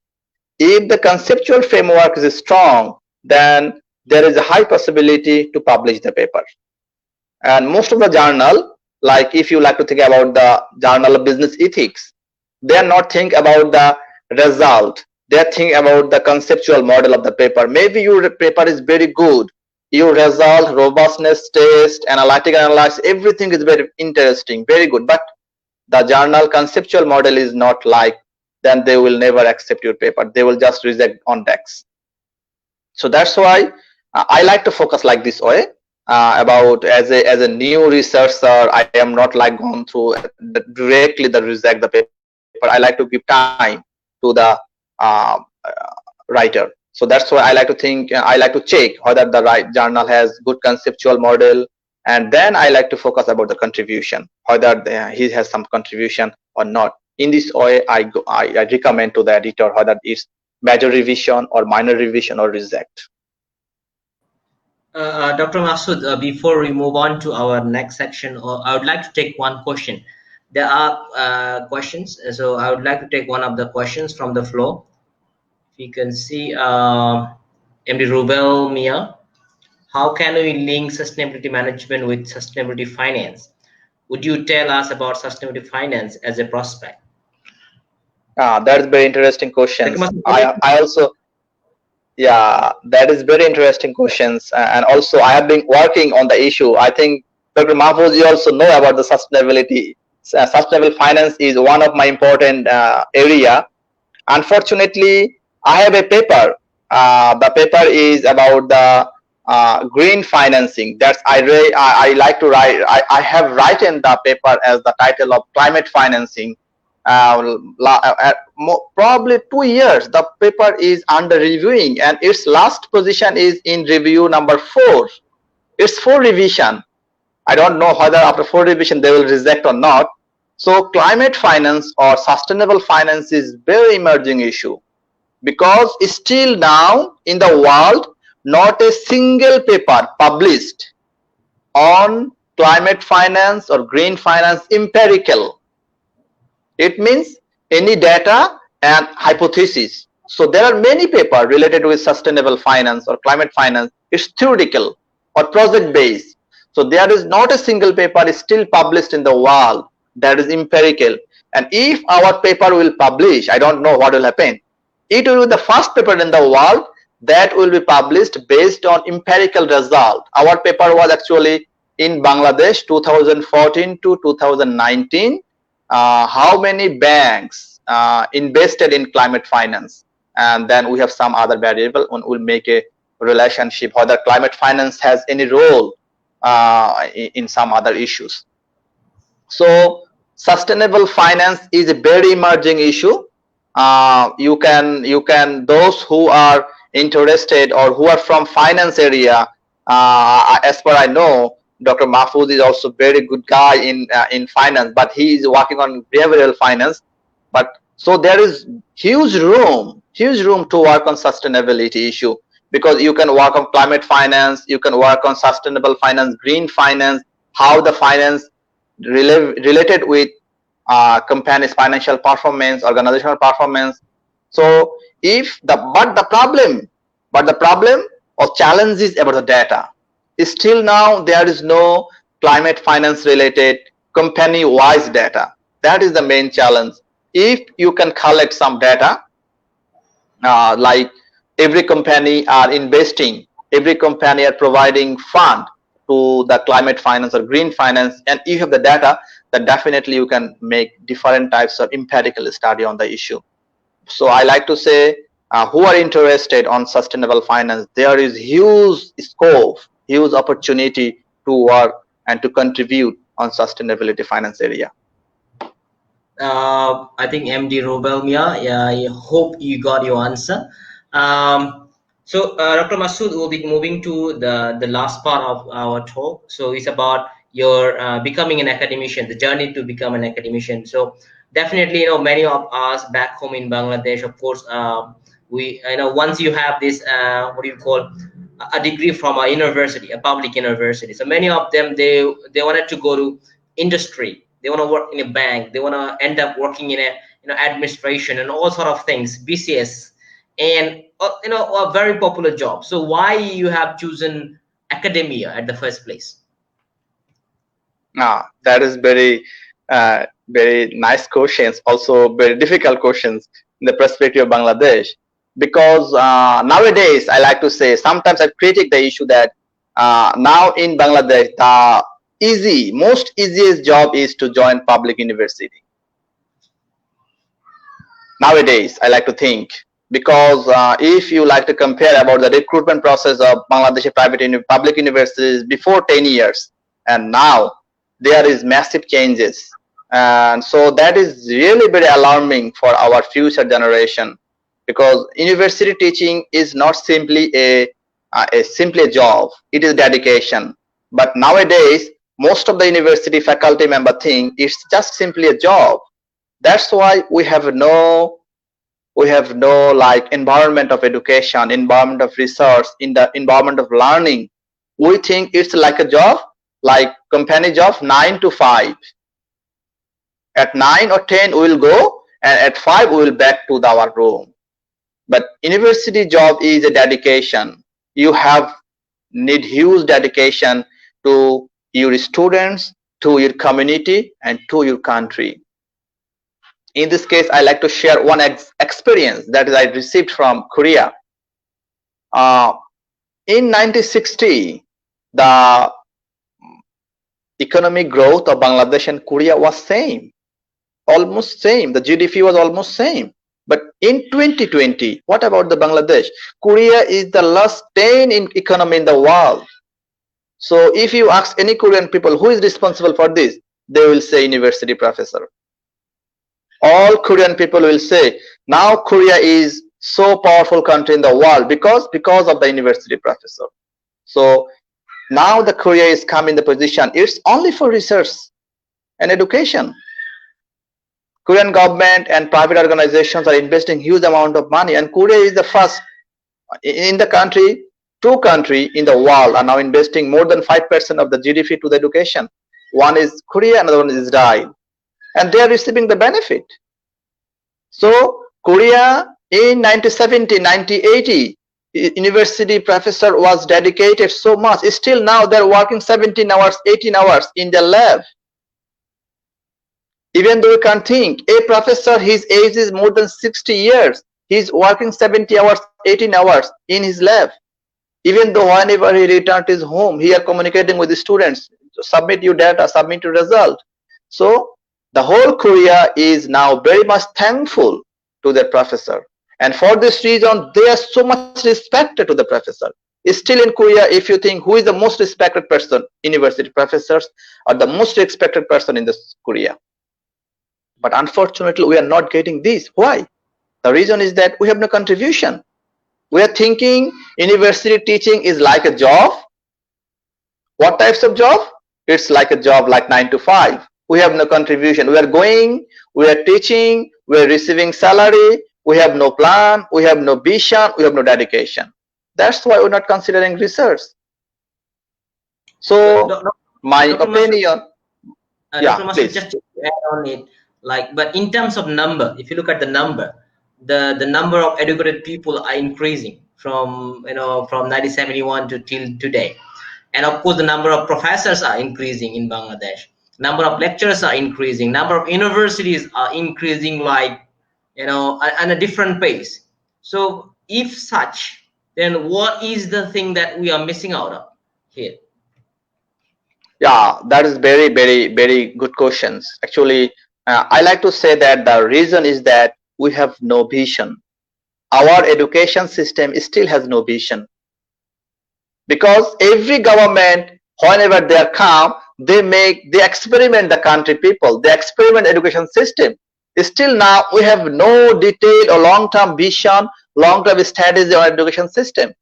If the conceptual framework is strong, then there is a high possibility to publish the paper. And most of the journal, like if you like to think about the Journal of Business Ethics, they are not think about the result. They are think about the conceptual model of the paper. Maybe your paper is very good, your result, robustness test, analytical analysis, everything is very interesting, very good, but the journal conceptual model is not like, then they will never accept your paper. They will just reject on DAX. So that's why I like to focus like this way. About as a new researcher, I am not like going through directly the reject the paper. I like to give time to the writer. So that's why I like to think, I like to check whether the right journal has good conceptual model, and then I like to focus about the contribution, whether he has some contribution or not. In this way, I recommend to the editor whether it's major revision or minor revision or reject. Dr. Masood, before we move on to our next section, I would like to take one question. There are questions, so I would like to take one of the questions from the floor. If you can see, MD Rubel Mia, how can we link sustainability management with sustainability finance? Would you tell us about sustainable finance as a prospect? That's very interesting questions. I also, yeah, that is very interesting questions. And also I have been working on the issue. I think Dr. Mahfuz, you also know about the sustainability. Sustainable finance is one of my important area. Unfortunately, I have a paper. The paper is about the green financing. That's I like to write. I have written the paper as the title of climate financing. Probably 2 years. The paper is under reviewing, and its last position is in review number 4. It's 4 revision. I don't know whether after 4 revision they will reject or not. So climate finance or sustainable finance is very emerging issue, because still now in the world not a single paper published on climate finance or green finance empirical. It means any data and hypothesis. So there are many papers related with sustainable finance or climate finance. It's theoretical or project based. So there is not a single paper still published in the world that is empirical. And if our paper will publish, I don't know what will happen. It will be the first paper in the world that will be published based on empirical result. Our paper was actually in Bangladesh 2014 to 2019. How many banks invested in climate finance, and then we have some other variable and we'll make a relationship whether climate finance has any role in some other issues. So sustainable finance is a very emerging issue. You can those who are interested or who are from finance area, as per I know, Dr. Mahfuz is also very good guy in finance, but he is working on behavioral finance. But so there is huge room to work on sustainability issue, because you can work on climate finance, you can work on sustainable finance, green finance, how the finance related with companies' financial performance, organizational performance. So if the problem or challenge is about the data. Still now there is no climate finance related company wise data. That is the main challenge. If you can collect some data, like every company are investing, every company are providing fund to the climate finance or green finance, and you have the data, then definitely you can make different types of empirical study on the issue. So I like to say, who are interested on sustainable finance, there is huge scope, huge opportunity to work and to contribute on sustainability finance area. I think MD Robelmia, yeah, I hope you got your answer. So Dr. Masood will be moving to the last part of our talk. So it's about your becoming an academician, the journey to become an academician. So definitely, you know, many of us back home in Bangladesh, of course, we, you know, once you have this, what do you call, a degree from a university, a public university. So many of them, they wanted to go to industry. They want to work in a bank. They want to end up working in a, you know, administration and all sort of things, BCS, and you know, a very popular job. So why you have chosen academia at the first place? That is very nice questions. Also very difficult questions in the perspective of Bangladesh, because nowadays I like to say, sometimes I critique the issue that now in Bangladesh the most easiest job is to join public university. Nowadays I like to think, because if you like to compare about the recruitment process of Bangladeshi public universities before 10 years and now, there is massive changes, and so that is really very alarming for our future generation, because university teaching is not simply a job, it is dedication. But nowadays most of the university faculty member think it's just simply a job. That's why we have no like environment of education, environment of research, in the environment of learning. We think it's like a job, like company job, 9 to 5. At 9 or 10 we will go, and at 5 we will back to our room. But university job is a dedication. You have need huge dedication to your students, to your community, and to your country. In this case, I like to share one experience that I received from Korea. In 1960, the economic growth of Bangladesh and Korea was same, almost same. The GDP was almost same. But in 2020, what about the Bangladesh? Korea is the last 10 in economy in the world. So if you ask any Korean people who is responsible for this, they will say university professor. All Korean people will say now Korea is so powerful country in the world because of the university professor. So now the Korea is come in the position, it's only for research and education. Korean government and private organizations are investing huge amount of money, and Korea is the first in the country. Two countries in the world are now investing more than 5% of the GDP to the education. One is Korea, another one is Israel, and they are receiving the benefit. So Korea in 1970, 1980, university professor was dedicated so much. Still now they're working 17 hours, 18 hours in the lab. Even though you can think a professor, his age is more than 60 years, he's working 70 hours, 18 hours in his lab. Even though whenever he returns to his home, he are communicating with the students, submit your data, submit your result. So the whole Korea is now very much thankful to their professor, and for this reason they are so much respected to the professor. Still in Korea, if you think who is the most respected person, university professors are the most respected person in this Korea. But unfortunately, we are not getting this. Why? The reason is that we have no contribution. We are thinking university teaching is like a job. What types of job? It's like a job like 9 to 5. We have no contribution. We are going, we are teaching, we are receiving salary, we have no plan, we have no vision, we have no dedication. That's why we're not considering research. So my opinion, Dr. Masud, just to add on it, but in terms of number, if you look at the number, the number of educated people are increasing from 1971 to till today, and of course the number of professors are increasing in Bangladesh. Number of lecturers are increasing. Number of universities are increasing, at a different pace. So if such, then what is the thing that we are missing out of here? Yeah, that is very, very, very good questions. Actually, I like to say that the reason is that we have no vision. Our education system still has no vision, because every government, whenever they are come, they experiment the country people, they experiment education system. Still now we have no detailed or long-term vision, long-term strategy on education system.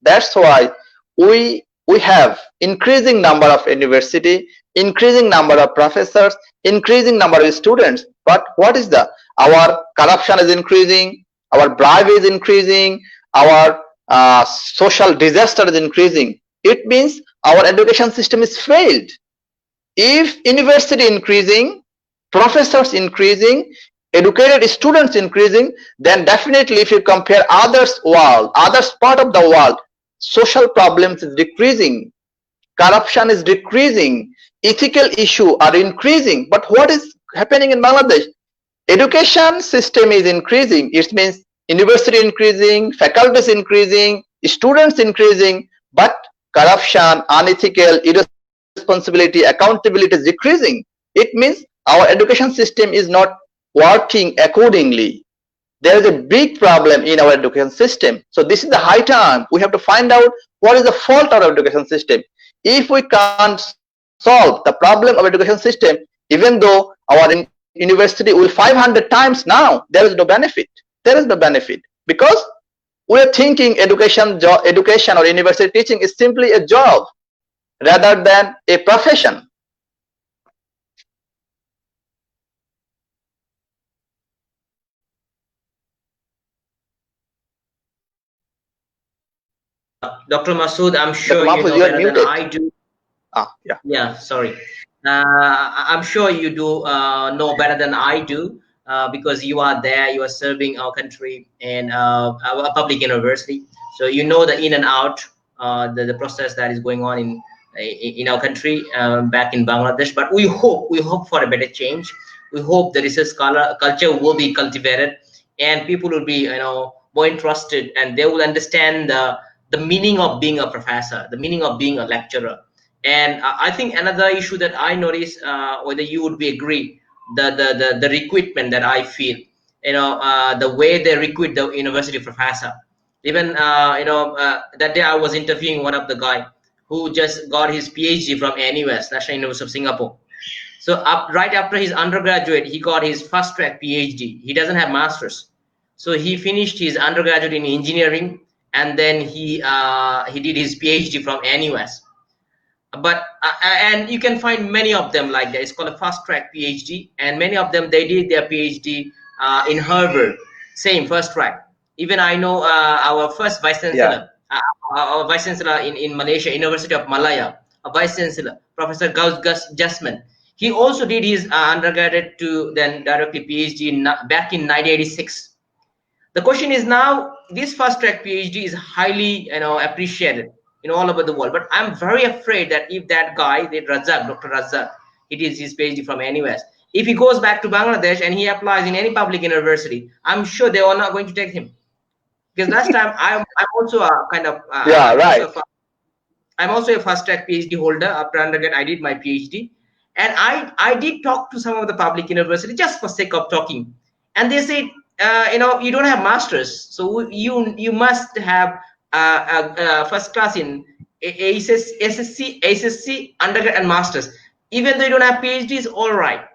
That's why we have increasing number of university, increasing number of professors, increasing number of students. But what is our corruption is increasing, our bribe is increasing, our social disaster is increasing. It means our education system is failed. If university increasing, professors increasing, educated students increasing, then definitely if you compare others part of the world, social problems is decreasing, corruption is decreasing, ethical issues are increasing. But what is happening in Bangladesh? Education system is increasing. It means university increasing, faculties increasing, students increasing, but corruption, unethical, irresponsibility, accountability is decreasing. It means our education system is not working accordingly. There is a big problem in our education system. So this is the high time we have to find out what is the fault of our education system. If we can't solve the problem of education system, even though our university will 500 times now, there is no benefit. There is no benefit, because we are thinking education or university teaching is simply a job rather than a profession. Dr. Masud, I'm sure you know better than I do. Yeah, sorry. I'm sure you do know better than I do, because you are there, you are serving our country and a public university. So you know the in and out, the process that is going on in in our country, back in Bangladesh. But we hope for a better change. We hope the research culture will be cultivated, and people will be, more interested, and they will understand the meaning of being a professor, the meaning of being a lecturer. And I think another issue that I notice, whether you would be agree, the recruitment that I feel, the way they recruit the university professor. Even that day I was interviewing one of the guy who just got his PhD from NUS, National University of Singapore. So right after his undergraduate, he got his fast track PhD. He doesn't have masters, so he finished his undergraduate in engineering, and then he did his PhD from NUS. But and you can find many of them like that. It's called a fast track PhD, and many of them, they did their PhD in Harvard, same first track. Even I know our first vice chancellor, our vice chancellor in Malaysia, University of Malaya, a vice chancellor, Professor Gus Jasmine. He also did his undergraduate to then directly PhD back in 1986. The question is now, this fast track PhD is highly appreciated all over the world. But I'm very afraid that if that guy, Dr. Razak, he did his PhD from NUS, if he goes back to Bangladesh and he applies in any public university, I'm sure they are not going to take him. Because last time I'm also a kind of I'm also a fast track PhD holder. After undergrad, I did my PhD, and I did talk to some of the public university just for sake of talking, and they said, you don't have masters, so you must have first class in SSC, undergrad and masters. Even though you don't have PhDs, all right.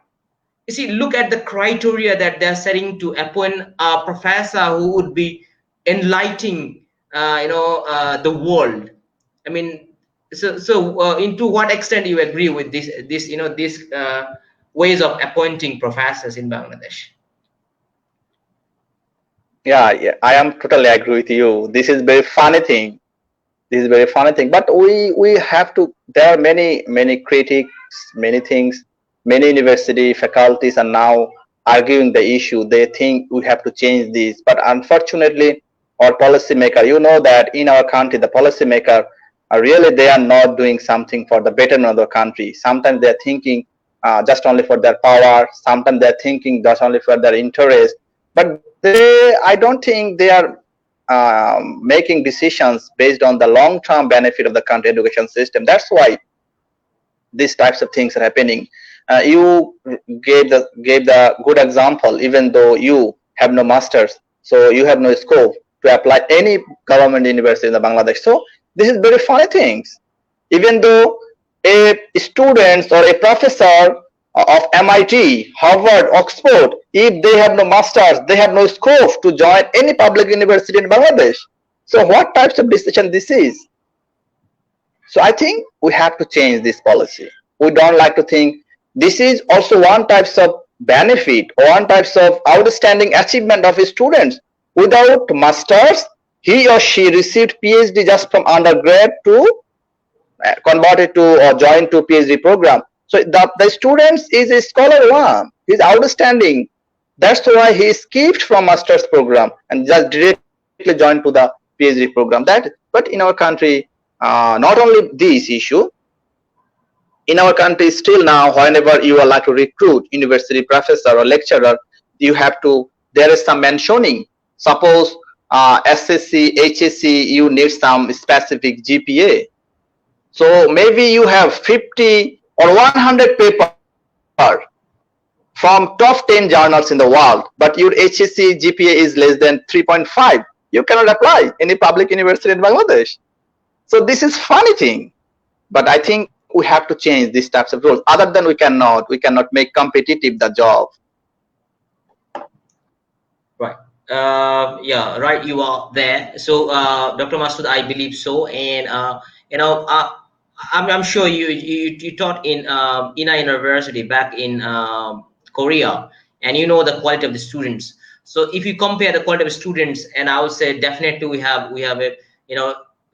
You see, look at the criteria that they're setting to appoint a professor who would be enlightening the world. I mean, so into what extent you agree with this ways of appointing professors in Bangladesh? Yeah, I am totally agree with you. This is very funny thing. But we have to. There are many critics, many things, many university faculties are now arguing the issue. They think we have to change this, but unfortunately, our policymaker, that in our country, the policymaker really, they are not doing something for the betterment of the country. Sometimes they are thinking just only for their power. Sometimes they are thinking just only for their interest. But I don't think they are making decisions based on the long-term benefit of the country education system. That's why these types of things are happening. You gave the good example. Even though you have no masters, so you have no scope to apply any government university in the Bangladesh. So this is very funny things. Even though a student or a professor of MIT, Harvard, Oxford, if they have no masters, they have no scope to join any public university in Bangladesh. So what types of decision this is? So I think we have to change this policy. We don't like to think this is also one types of benefit or one types of outstanding achievement of his students. Without masters, he or she received PhD just from undergrad to converted to or joined to PhD program. So the students is a scholar one. He's outstanding. That's why he skipped from master's program and just directly joined to the PhD program. But in our country, not only this issue, in our country still now, whenever you are like to recruit university professor or lecturer, you have to, there is some mentioning. Suppose SSC, HSC, you need some specific GPA. So maybe you have 50 or 100 paper from top 10 journals in the world, but your HSC GPA is less than 3.5. You cannot apply any public university in Bangladesh. So this is funny thing, but I think we have to change these types of rules. Other than we cannot make competitive the job. Right. Yeah. Right. You are there. So, Dr. Masood, I believe so, and I'm sure you taught in Ina University back in Korea, and you know the quality of the students. So if you compare the quality of students, and I would say definitely we have a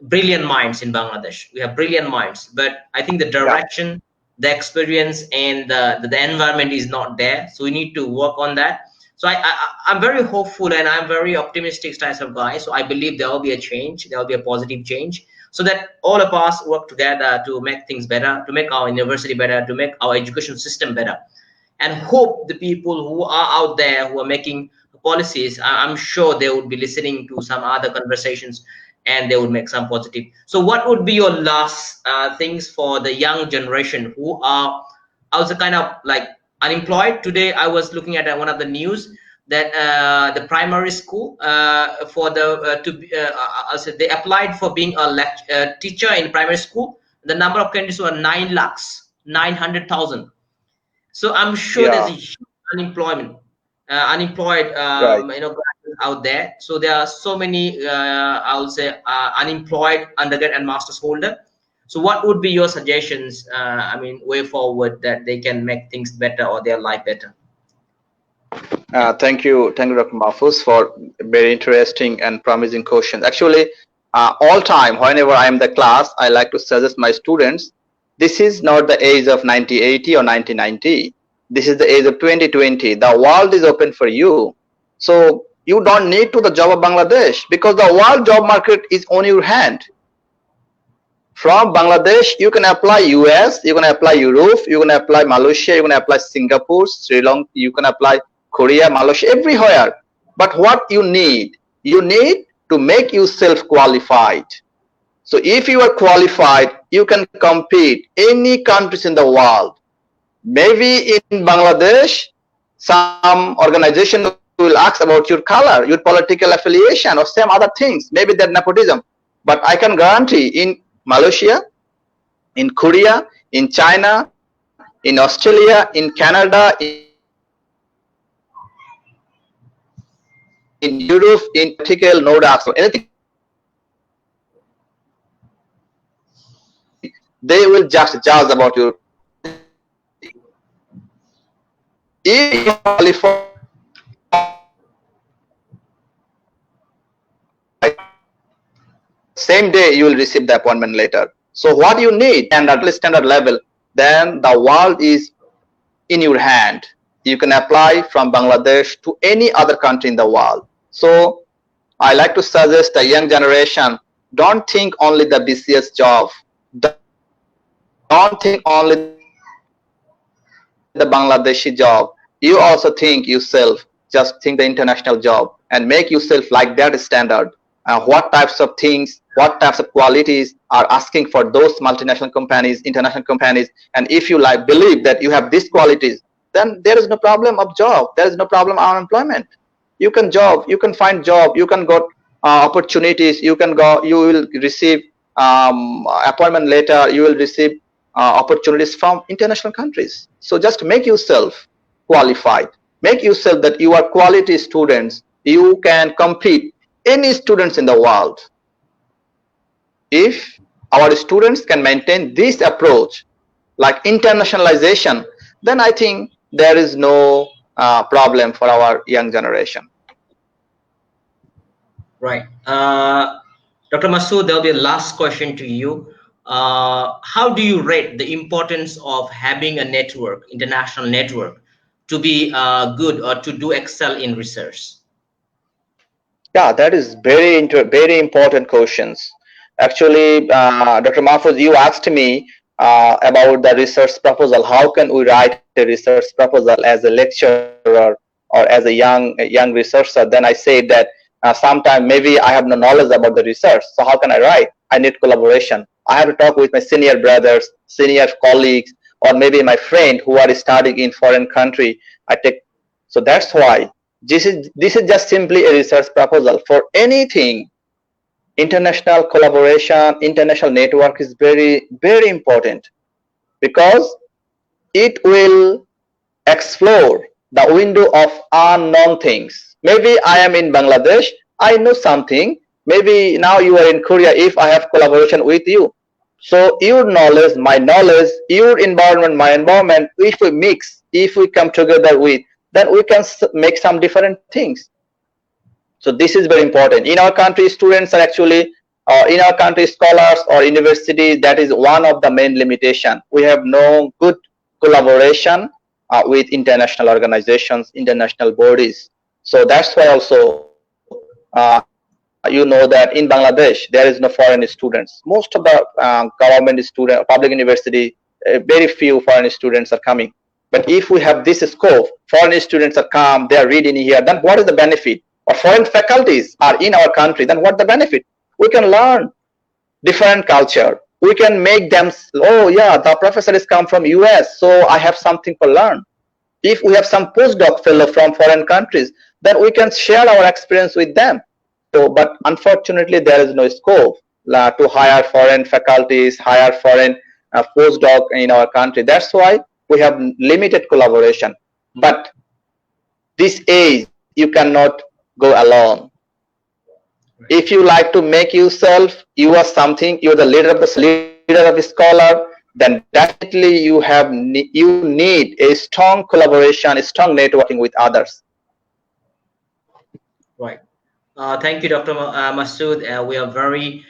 brilliant minds in Bangladesh. We have brilliant minds, but I think the direction, the experience, and the environment is not there. So we need to work on that. So I'm very hopeful and I'm very optimistic type of guy. So I believe there will be a change. There will be a positive change. so that all of us work together to make things better, to make our university better, to make our education system better. And hope the people who are out there who are making policies, I'm sure they would be listening to some other conversations and they would make some positive. So what would be your last things for the young generation who are also kind of like unemployed? Today I was looking at one of the news that the primary school for the they applied for being a teacher in primary school. The number of candidates were 9,900,000. So I'm sure there's a huge unemployed graduates out there. So there are so many I'll say unemployed undergrad and master's holder. So what would be your suggestions, I mean, way forward that they can make things better or their life better? Thank you, Dr. Mahfuz, for very interesting and promising questions. Actually, all time, whenever I am in the class, I like to suggest my students, this is not the age of 1980 or 1990. This is the age of 2020. The world is open for you. So you don't need to the job of Bangladesh, because the world job market is on your hand. From Bangladesh, you can apply US, you can apply Europe, you can apply Malaysia, you can apply Singapore, Sri Lanka, you can apply Korea, Malaysia, everywhere. But what you need to make yourself qualified. So if you are qualified, you can compete any countries in the world. Maybe in Bangladesh, some organization will ask about your color, your political affiliation, or some other things. Maybe that nepotism. But I can guarantee in Malaysia, in Korea, in China, in Australia, in Canada, in Europe, in particular, no doubt, so anything, they will just judge about your. If you qualify, same day you will receive the appointment letter. So what you need, and at least standard level, then the world is in your hand. You can apply from Bangladesh to any other country in the world. So I like to suggest the young generation, don't think only the BCS job. Don't think only the Bangladeshi job. You also think yourself, just think the international job and make yourself like that standard. What types of things, what types of qualities are asking for those multinational companies, international companies, and if you like believe that you have these qualities, then there is no problem of job, there is no problem of unemployment. You can job, you can find job, you can got opportunities, you can go, you will receive appointment letter, you will receive opportunities from international countries. So just make yourself qualified, make yourself that you are quality students, you can compete any students in the world. If our students can maintain this approach like internationalization, then I think there is no problem for our young generation. Right. Dr. Masood, there will be a last question to you. How do you rate the importance of having a network, international network, to be good or to do excel in research? Yeah, that is very important questions. Actually, Dr. Mahfuz, you asked me about the research proposal. How can we write a research proposal as a lecturer or as a young researcher? Then I said that sometime maybe I have no knowledge about the research. So how can I write? I need collaboration. I have to talk with my senior brothers, senior colleagues, or maybe my friend who are studying in foreign country. So that's why this is just simply a research proposal. For anything, international collaboration, international network is very, very important, because it will explore the window of unknown things. Maybe I am in Bangladesh, I know something. Maybe now you are in Korea, if I have collaboration with you. So your knowledge, my knowledge, your environment, my environment, if we mix, if we come together with, then we can make some different things. So this is very important. In our country, students are actually, in our country, scholars or university, that is one of the main limitation. We have no good collaboration with international organizations, international bodies. So that's why also you know that in Bangladesh there is no foreign students. Most of the government student, public university, very few foreign students are coming. But if we have this scope, foreign students are come, they are reading here, then what is the benefit? Or foreign faculties are in our country, then what the benefit? We can learn different culture. We can make them, oh yeah, the professor is come from US, so I have something to learn. If we have some postdoc fellow from foreign countries, then we can share our experience with them. So, but unfortunately, there is no scope to hire foreign faculties, hire foreign postdoc in our country. That's why we have limited collaboration. But this age, you cannot go alone. If you like to make yourself, you are something, you're the leader of the scholar, then definitely you need a strong collaboration, a strong networking with others. Right. Thank you, Dr. Masood. We are very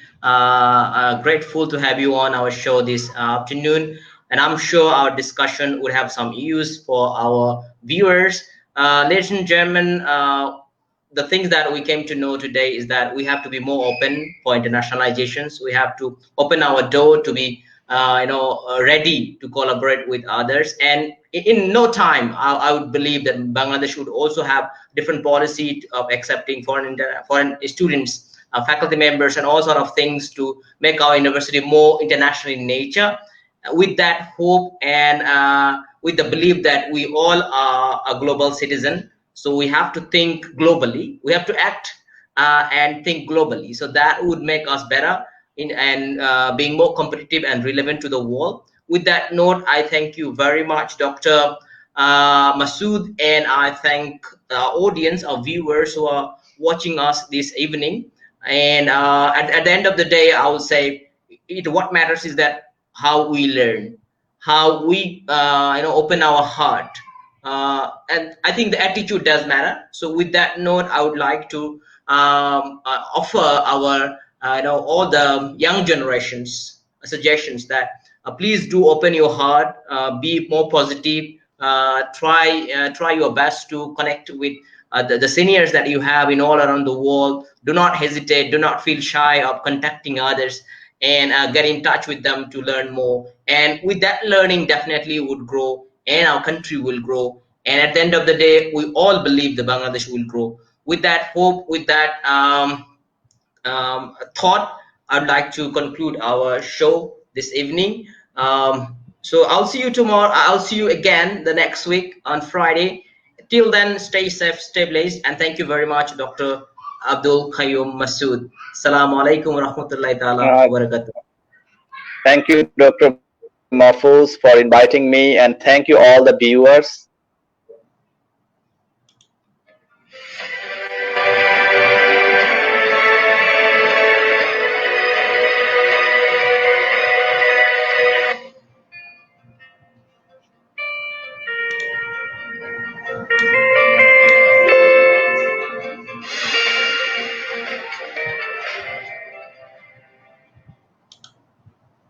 grateful to have you on our show this afternoon, and I'm sure our discussion would have some use for our viewers. Ladies and gentlemen, the things that we came to know today is that we have to be more open for internationalizations. We have to open our door to be ready to collaborate with others, and in no time I would believe that Bangladesh would also have different policy of accepting foreign students, faculty members, and all sort of things to make our university more international in nature. With that hope and with the belief that we all are a global citizen, so we have to think globally, we have to act and think globally, so that would make us better and being more competitive and relevant to the world. With that note, I thank you very much, Dr. Masood, and I thank our audience, our viewers who are watching us this evening. And at the end of the day, I would say what matters is that how we learn, how we open our heart, and I think the attitude does matter. So with that note, I would like to offer our all the young generations suggestions that please do open your heart, be more positive, try your best to connect with the seniors that you have in all around the world. Do not hesitate, do not feel shy of contacting others, and get in touch with them to learn more. And with that, learning definitely would grow, and our country will grow, and at the end of the day, we all believe the Bangladesh will grow. With that hope, with that thought, I'd like to conclude our show this evening. So I'll see you tomorrow. I'll see you again the next week on Friday. Till then, stay safe, stay blessed, and thank you very much, Dr. Abdul Qayyum Masood. Assalamu alaikum wa rahmatullahi ta'ala wa barakatuh. Thank you, Dr. Mahfuz, for inviting me, and thank you all the viewers.